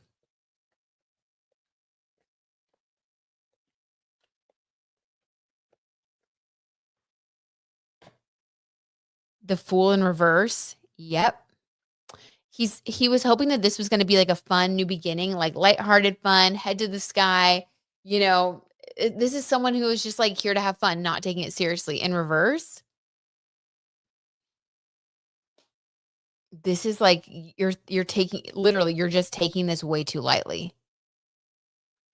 S1: The Fool in Reverse. Yep. He was hoping that this was going to be like a fun new beginning, like lighthearted fun, head to the sky. You know, this is someone who is just like here to have fun, not taking it seriously. In reverse, this is like you're taking literally you're just taking this way too lightly.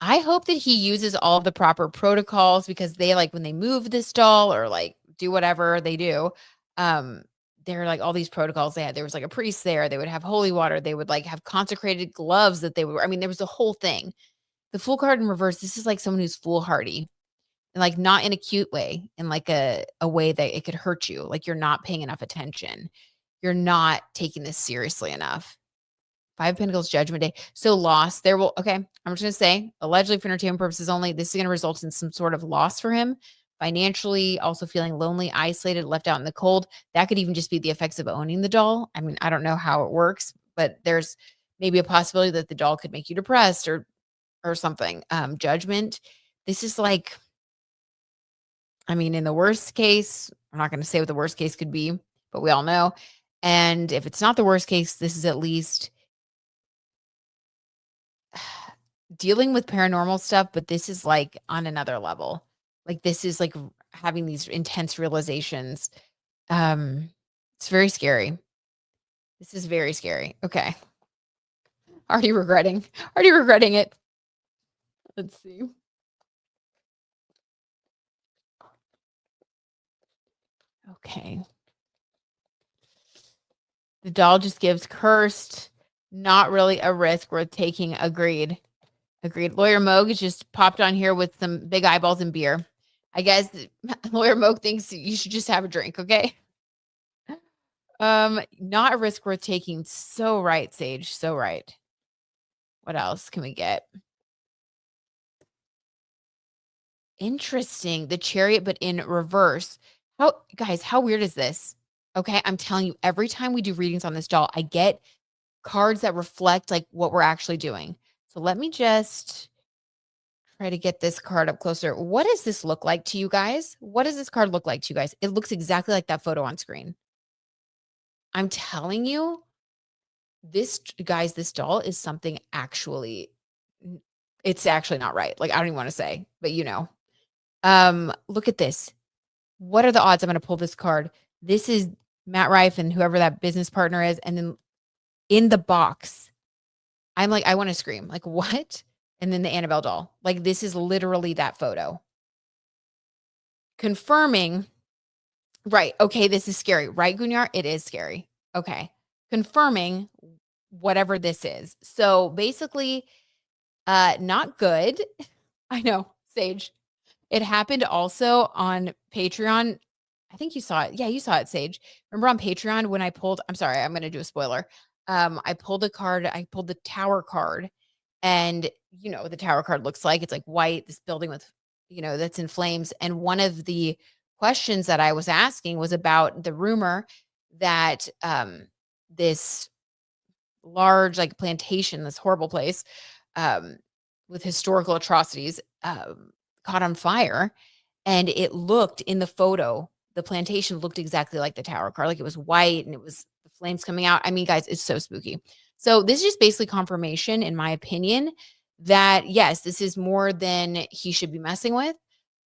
S1: I hope that he uses all of the proper protocols because they like when they move this doll or like do whatever they do, um, there are like all these protocols they had. There was like a priest there, they would have holy water, they would like have consecrated gloves that they would I mean, there was a whole thing. The Fool card in reverse, this is like someone who's foolhardy and like not in a cute way, in like a way that it could hurt you. Like you're not paying enough attention. You're not taking this seriously enough. Five of Pentacles, Judgment Day. So loss. There will okay. I'm just gonna say, allegedly for entertainment purposes only, this is gonna result in some sort of loss for him. Financially, also feeling lonely, isolated, left out in the cold. That could even just be the effects of owning the doll. I mean, I don't know how it works, but there's maybe a possibility that the doll could make you depressed or something. Judgment. This is like, I mean, in the worst case, I'm not gonna say what the worst case could be, but we all know. And if it's not the worst case, this is at least dealing with paranormal stuff, but this is like on another level. Like this is like having these intense realizations. It's very scary. This is very scary. Okay. Already regretting it. Let's see. Okay. The doll just gives cursed, not really a risk worth taking. Agreed. Agreed. Lawyer Moog just popped on here with some big eyeballs and beer. I guess Lawyer Moog thinks you should just have a drink, okay? Not a risk worth taking. So right, Sage. So right. What else can we get? Interesting. The chariot, but in reverse. Guys, how weird is this? Okay. I'm telling you, every time we do readings on this doll, I get cards that reflect like what we're actually doing. So let me just try to get this card up closer. What does this look like to you guys? What does this card look like to you guys? It looks exactly like that photo on screen. I'm telling you, this doll is something actually, it's actually not right. Like, I don't even want to say, but look at this. What are the odds I'm going to pull this card? This is Matt Rife and whoever that business partner is. And then in the box, I'm like, I want to scream. Like, what? And then the Annabelle doll. Like, this is literally that photo. Confirming, right. Okay, this is scary. Right, Gunyar? It is scary. Okay. Confirming whatever this is. So basically, not good. I know, Sage. It happened also on Patreon. I think you saw it. Yeah, you saw it, Sage. Remember on Patreon when I pulled, I'm sorry, I'm going to do a spoiler. I pulled a card, I pulled the tower card, and you know what the tower card looks like. It's like white, this building with, that's in flames. And one of the questions that I was asking was about the rumor that this large like plantation, this horrible place, um, with historical atrocities, caught on fire. And it looked in the photo, the plantation looked exactly like the tower car. Like it was white and it was the flames coming out. I mean, guys, it's so spooky. So this is just basically confirmation, in my opinion, that yes, this is more than he should be messing with.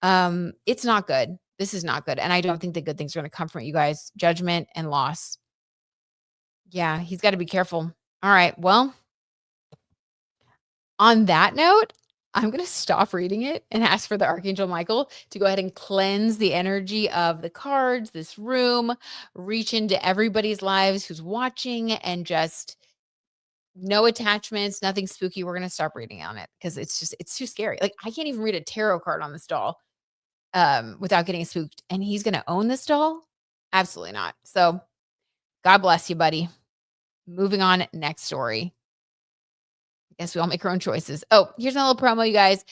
S1: It's not good. This is not good. And I don't think the good things are going to come from it, you guys. Judgment and loss. Yeah, he's got to be careful. All right. Well, on that note, I'm going to stop reading it and ask for the Archangel Michael to go ahead and cleanse the energy of the cards, this room, reach into everybody's lives who's watching, and just no attachments, nothing spooky. We're going to stop reading on it because it's too scary. Like, I can't even read a tarot card on this doll without getting spooked. And he's going to own this doll? Absolutely not. So God bless you, buddy. Moving on, next story. I guess we all make our own choices. Oh, here's a little promo, you guys.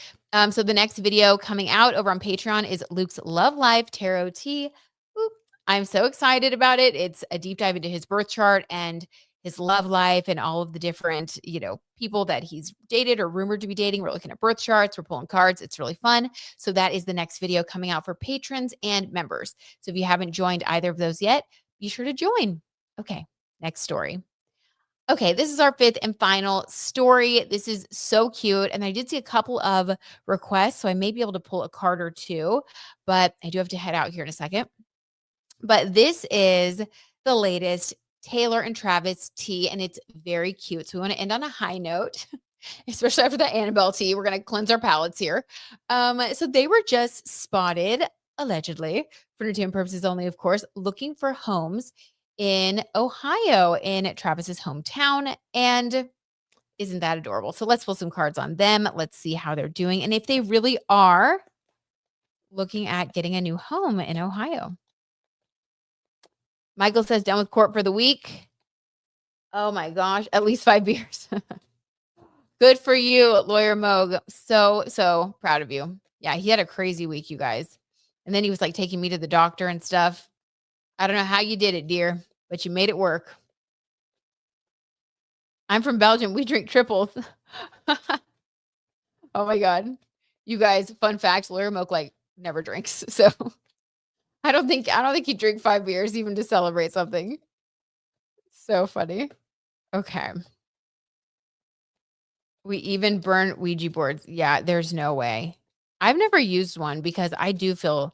S1: So the next video coming out over on Patreon is Luke's Love Life Tarot Tea. Oop. I'm so excited about it. It's a deep dive into his birth chart and his love life and all of the different, people that he's dated or rumored to be dating. We're looking at birth charts. We're pulling cards. It's really fun. So that is the next video coming out for patrons and members. So if you haven't joined either of those yet, be sure to join. Okay, next story. Okay, this is our fifth and final story. This is so cute. And I did see a couple of requests, so I may be able to pull a card or two, but I do have to head out here in a second. But this is the latest Taylor and Travis tea, and it's very cute. So we want to end on a high note, especially after the Annabelle tea. We're going to cleanse our palates here. So they were just spotted, allegedly, for entertainment purposes only, of course, looking for homes in Ohio, in Travis's hometown. And isn't that adorable? So let's pull some cards on them. Let's see how they're doing and if they really are looking at getting a new home in Ohio. Michael says done with court for the week. Oh my gosh, at least 5 beers. Good for you, Lawyer Moog. So proud of you. Yeah, he had a crazy week, you guys. And then he was like taking me to the doctor and stuff. I don't know how you did it, dear, but you made it work. I'm from Belgium. We drink triples. Oh my God. You guys, fun fact, Lawyer Moog like never drinks. So I don't think he'd drink 5 beers even to celebrate something. So funny. Okay. We even burn Ouija boards. Yeah, there's no way. I've never used one because I do feel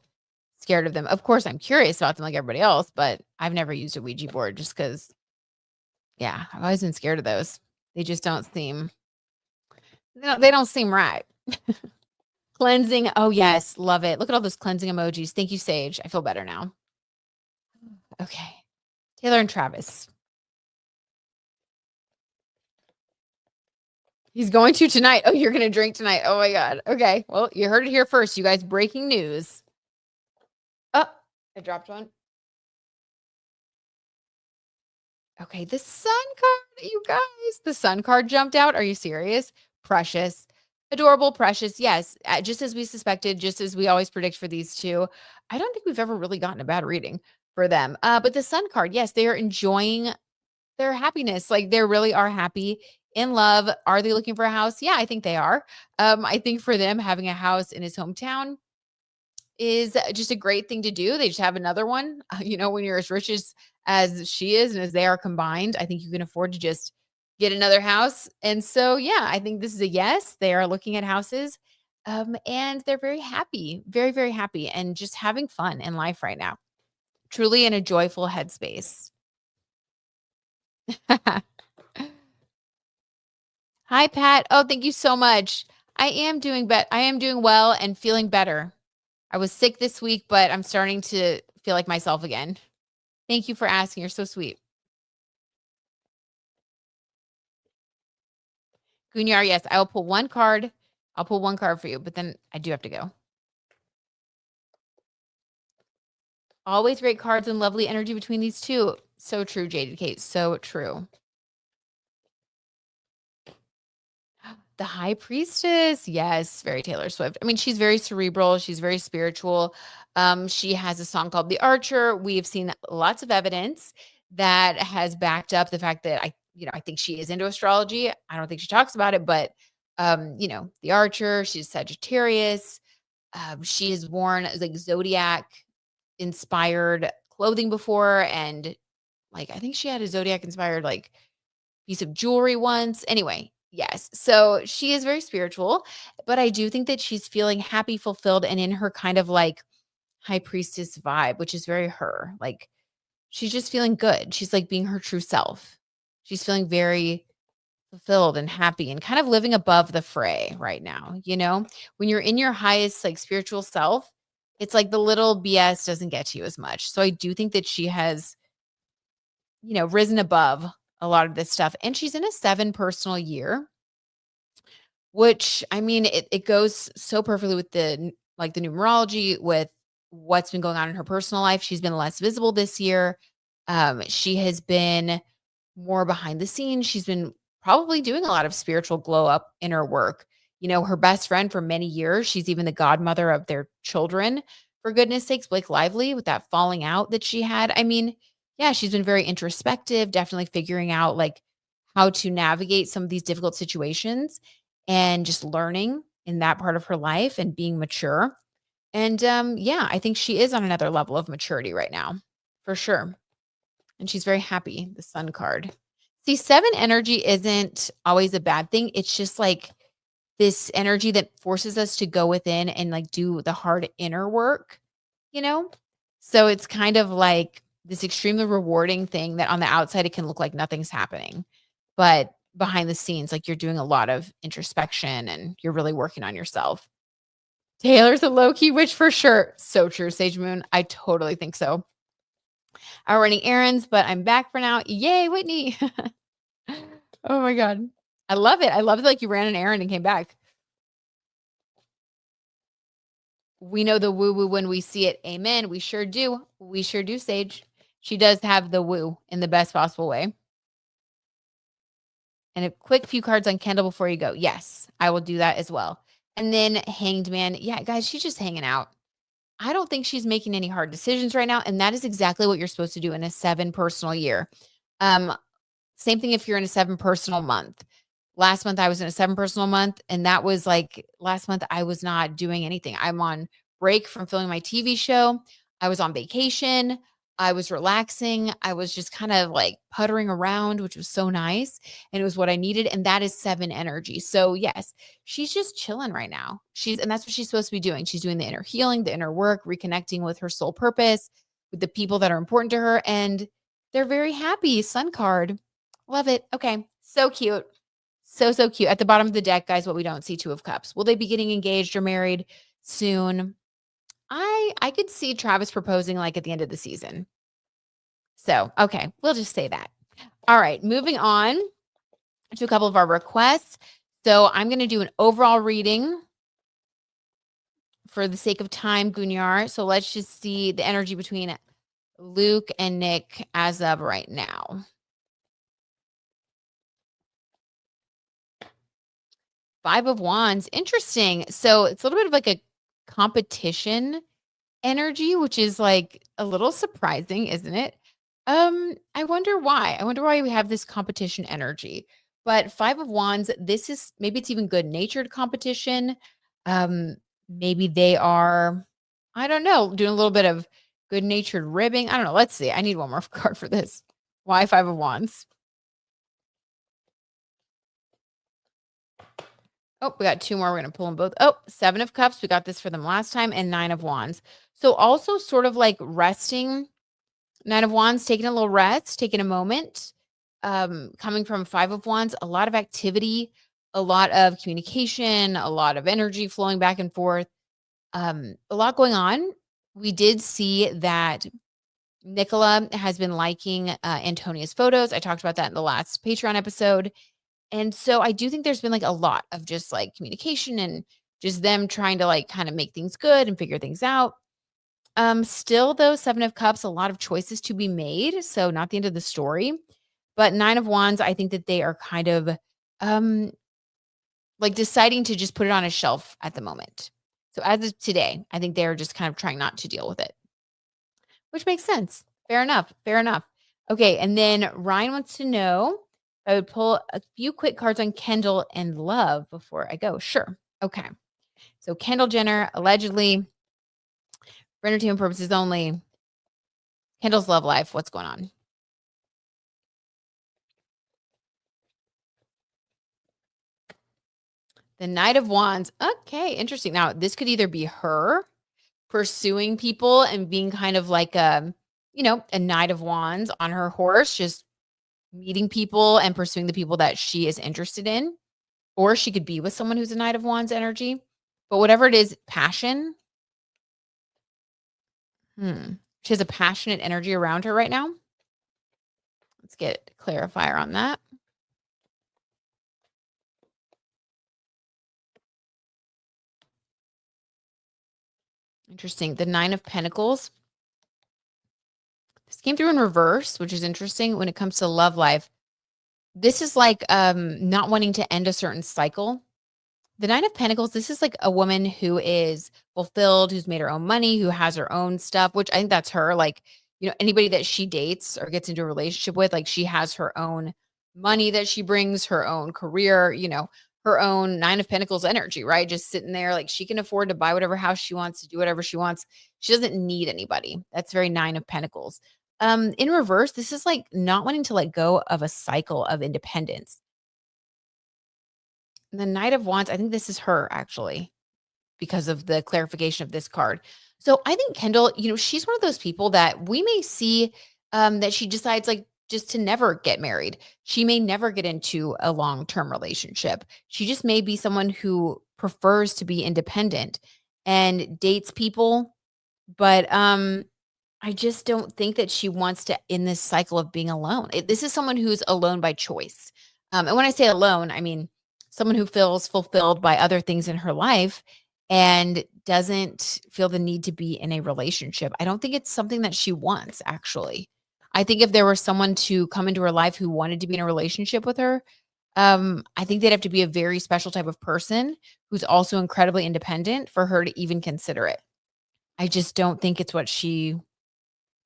S1: scared of them. Of course, I'm curious about them like everybody else, but I've never used a Ouija board just because, yeah, I've always been scared of those. They just don't seem, they don't seem right. Cleansing. Oh, yes. Love it. Look at all those cleansing emojis. Thank you, Sage. I feel better now. Okay. Taylor and Travis. He's going to tonight. Oh, you're going to drink tonight. Oh, my God. Okay. Well, you heard it here first, you guys. Breaking news. Oh, I dropped one. Okay, the sun card, you guys. The sun card jumped out. Are you serious? Precious. Adorable, precious. Yes, just as we suspected, just as we always predict for these two. I don't think we've ever really gotten a bad reading for them. But the sun card, yes, they are enjoying their happiness. Like they really are happy in love. Are they looking for a house? Yeah, I think they are. I think for them, having a house in his hometown is just a great thing to do. They just have another one. When you're as rich as she is and as they are combined, I think you can afford to just get another house. And so, yeah, I think this is a yes. They are looking at houses, and they're very happy, very, very happy, and just having fun in life right now. Truly in a joyful headspace. Hi, Pat. Oh, thank you so much. I am doing well and feeling better. I was sick this week, but I'm starting to feel like myself again. Thank you for asking. You're so sweet. Gunyar, yes, I will pull one card. I'll pull one card for you, but then I do have to go. Always great cards and lovely energy between these two. So true, Jaded Kate. So true. The High Priestess. Yes, very Taylor Swift. I mean, she's very cerebral. She's very spiritual. She has a song called The Archer. We've seen lots of evidence that has backed up the fact that I think she is into astrology. I don't think she talks about it, but The Archer, she's Sagittarius. She has worn like zodiac inspired clothing before, and like I think she had a zodiac inspired like piece of jewelry once. Anyway, yes. So she is very spiritual, but I do think that she's feeling happy, fulfilled, and in her kind of like high priestess vibe, which is very her. Like she's just feeling good. She's like being her true self. She's feeling very fulfilled and happy and kind of living above the fray right now. When you're in your highest like spiritual self, it's like the little BS doesn't get to you as much. So I do think that she has risen above a lot of this stuff. And she's in a 7 personal year, which I mean, it goes so perfectly with the numerology, with what's been going on in her personal life. She's been less visible this year. She has been more behind the scenes. She's been probably doing a lot of spiritual glow up inner work. Her best friend for many years, she's even the godmother of their children, for goodness sakes, Blake Lively, with that falling out that she had. I mean, yeah, she's been very introspective, definitely figuring out like how to navigate some of these difficult situations and just learning in that part of her life and being mature. And yeah, I think she is on another level of maturity right now, for sure. And she's very happy, the sun card. See, 7 energy isn't always a bad thing. It's just like this energy that forces us to go within and like do the hard inner work, you know? So it's kind of like this extremely rewarding thing that on the outside it can look like nothing's happening. But behind the scenes, like you're doing a lot of introspection and you're really working on yourself. Taylor's a low key witch for sure. So true, Sage Moon. I totally think so. I'm running errands, but I'm back for now. Yay, Whitney. Oh my God. I love it. I love it. Like you ran an errand and came back. We know the woo woo when we see it. Amen. We sure do. We sure do, Sage. She does have the woo in the best possible way. And a quick few cards on Kendall before you go. Yes, I will do that as well. And then Hanged Man. Yeah, guys, she's just hanging out. I don't think she's making any hard decisions right now. And that is exactly what you're supposed to do in a 7 personal year. Same thing if you're in a 7 personal month. Last month I was in a 7 personal month, and that was like last month I was not doing anything. I'm on break from filming my TV show. I was on vacation. I was relaxing. I was just kind of like puttering around, which was so nice. And it was what I needed. And that is 7 energy. So yes, she's just chilling right now. And that's what she's supposed to be doing. She's doing the inner healing, the inner work, reconnecting with her soul purpose, with the people that are important to her. And they're very happy. Sun card. Love it. Okay. So cute. So, so cute. At the bottom of the deck, guys, what we don't see, 2 of Cups. Will they be getting engaged or married soon? I could see Travis proposing like at the end of the season. So, okay, we'll just say that. All right, moving on to a couple of our requests. So I'm going to do an overall reading for the sake of time, Gunyar. So let's just see the energy between Luke and Nick as of right now. Five of Wands. Interesting. So it's a little bit of like a competition energy, which is like a little surprising, isn't it? I wonder why. I wonder why we have this competition energy. But Five of Wands, this is maybe it's even good-natured competition. Um, maybe they are, I don't know, doing a little bit of good-natured ribbing. I don't know. Let's see. I need one more card for this. Why Five of Wands? Oh, we got two more. We're going to pull them both. Oh, Seven of Cups. We got this for them last time. And Nine of Wands. So also sort of like resting. Nine of Wands, taking a little rest, taking a moment. Coming from Five of Wands, a lot of activity, a lot of communication, a lot of energy flowing back and forth. A lot going on. We did see that Nicola has been liking Antonia's photos. I talked about that in the last Patreon episode. And so I do think there's been like a lot of just like communication and just them trying to like kind of make things good and figure things out. Still though, Seven of Cups, a lot of choices to be made. So not the end of the story. But Nine of Wands, I think that they are kind of um like deciding to just put it on a shelf at the moment. So as of today, I think they're just kind of trying not to deal with it, which makes sense. Fair enough. Fair enough. Okay. And then Ryan wants to know if I would pull a few quick cards on Kendall and love before I go. Sure. Okay. So Kendall Jenner, allegedly, for entertainment purposes only, Kendall's love life. What's going on? The Knight of Wands. Okay, interesting. Now, this could either be her pursuing people and being kind of like a Knight of Wands on her horse, just meeting people and pursuing the people that she is interested in. Or she could be with someone who's a Knight of Wands energy. But whatever it is, passion. She has a passionate energy around her right now. Let's get a clarifier on that. Interesting. The Nine of Pentacles. This came through in reverse, which is interesting when it comes to love life. This is like not wanting to end a certain cycle. The Nine of Pentacles, this is like a woman who is fulfilled, who's made her own money, who has her own stuff, which I think that's her. Like, anybody that she dates or gets into a relationship with, like she has her own money that she brings, her own career, her own Nine of Pentacles energy, right? Just sitting there, like she can afford to buy whatever house she wants, to do whatever she wants. She doesn't need anybody. That's very Nine of Pentacles. In reverse, this is like not wanting to let go of a cycle of independence. The Knight of Wands, I think this is her actually, because of the clarification of this card. So I think Kendall, she's one of those people that we may see that she decides like just to never get married. She may never get into a long-term relationship. She just may be someone who prefers to be independent and dates people, but I just don't think that she wants to in this cycle of being alone. This is someone who's alone by choice. And when I say alone, I mean someone who feels fulfilled by other things in her life and doesn't feel the need to be in a relationship. I don't think it's something that she wants, actually. I think if there were someone to come into her life who wanted to be in a relationship with her, I think they'd have to be a very special type of person who's also incredibly independent for her to even consider it. I just don't think it's what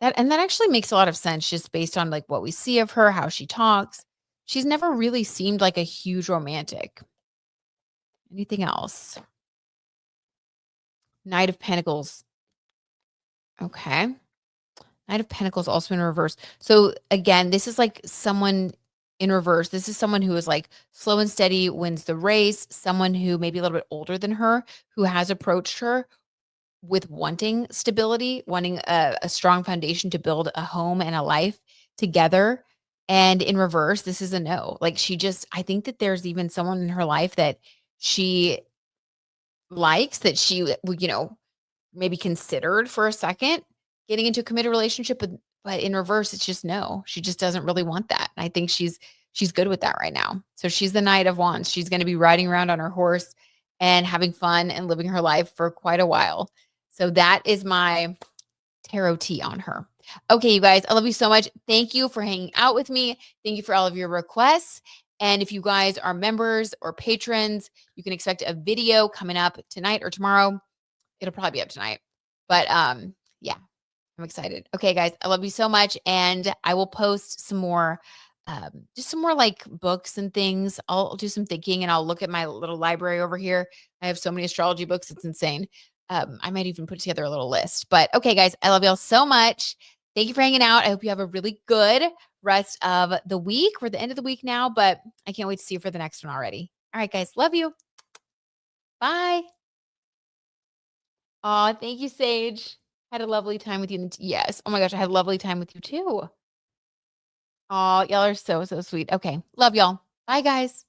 S1: that actually makes a lot of sense just based on like what we see of her, how she talks. She's never really seemed like a huge romantic. Anything else? Knight of Pentacles. Okay. Knight of Pentacles also in reverse. So again, this is like someone in reverse. This is someone who is like slow and steady, wins the race, someone who may be a little bit older than her, who has approached her with wanting stability, wanting a strong foundation to build a home and a life together. And in reverse, this is a no. Like I think that there's even someone in her life that she likes, that she would, maybe considered for a second getting into a committed relationship, but in reverse, it's just no. She just doesn't really want that. And I think she's good with that right now. So she's the Knight of Wands. She's going to be riding around on her horse and having fun and living her life for quite a while. So that is my tarot tea on her. Okay, you guys, I love you so much. Thank you for hanging out with me. Thank you for all of your requests. And if you guys are members or patrons, you can expect a video coming up tonight or tomorrow. It'll probably be up tonight. But yeah, I'm excited. Okay, guys, I love you so much. And I will post some more, just some more like books and things. I'll do some thinking and I'll look at my little library over here. I have so many astrology books. It's insane. I might even put together a little list. But okay, guys, I love y'all so much. Thank you for hanging out. I hope you have a really good rest of the week. We're at the end of the week now, but I can't wait to see you for the next one already. All right, guys, love you. Bye. Aw, thank you, Sage. Had a lovely time with you. Yes. Oh my gosh, I had a lovely time with you too. Aw, y'all are so, so sweet. Okay. Love y'all. Bye, guys.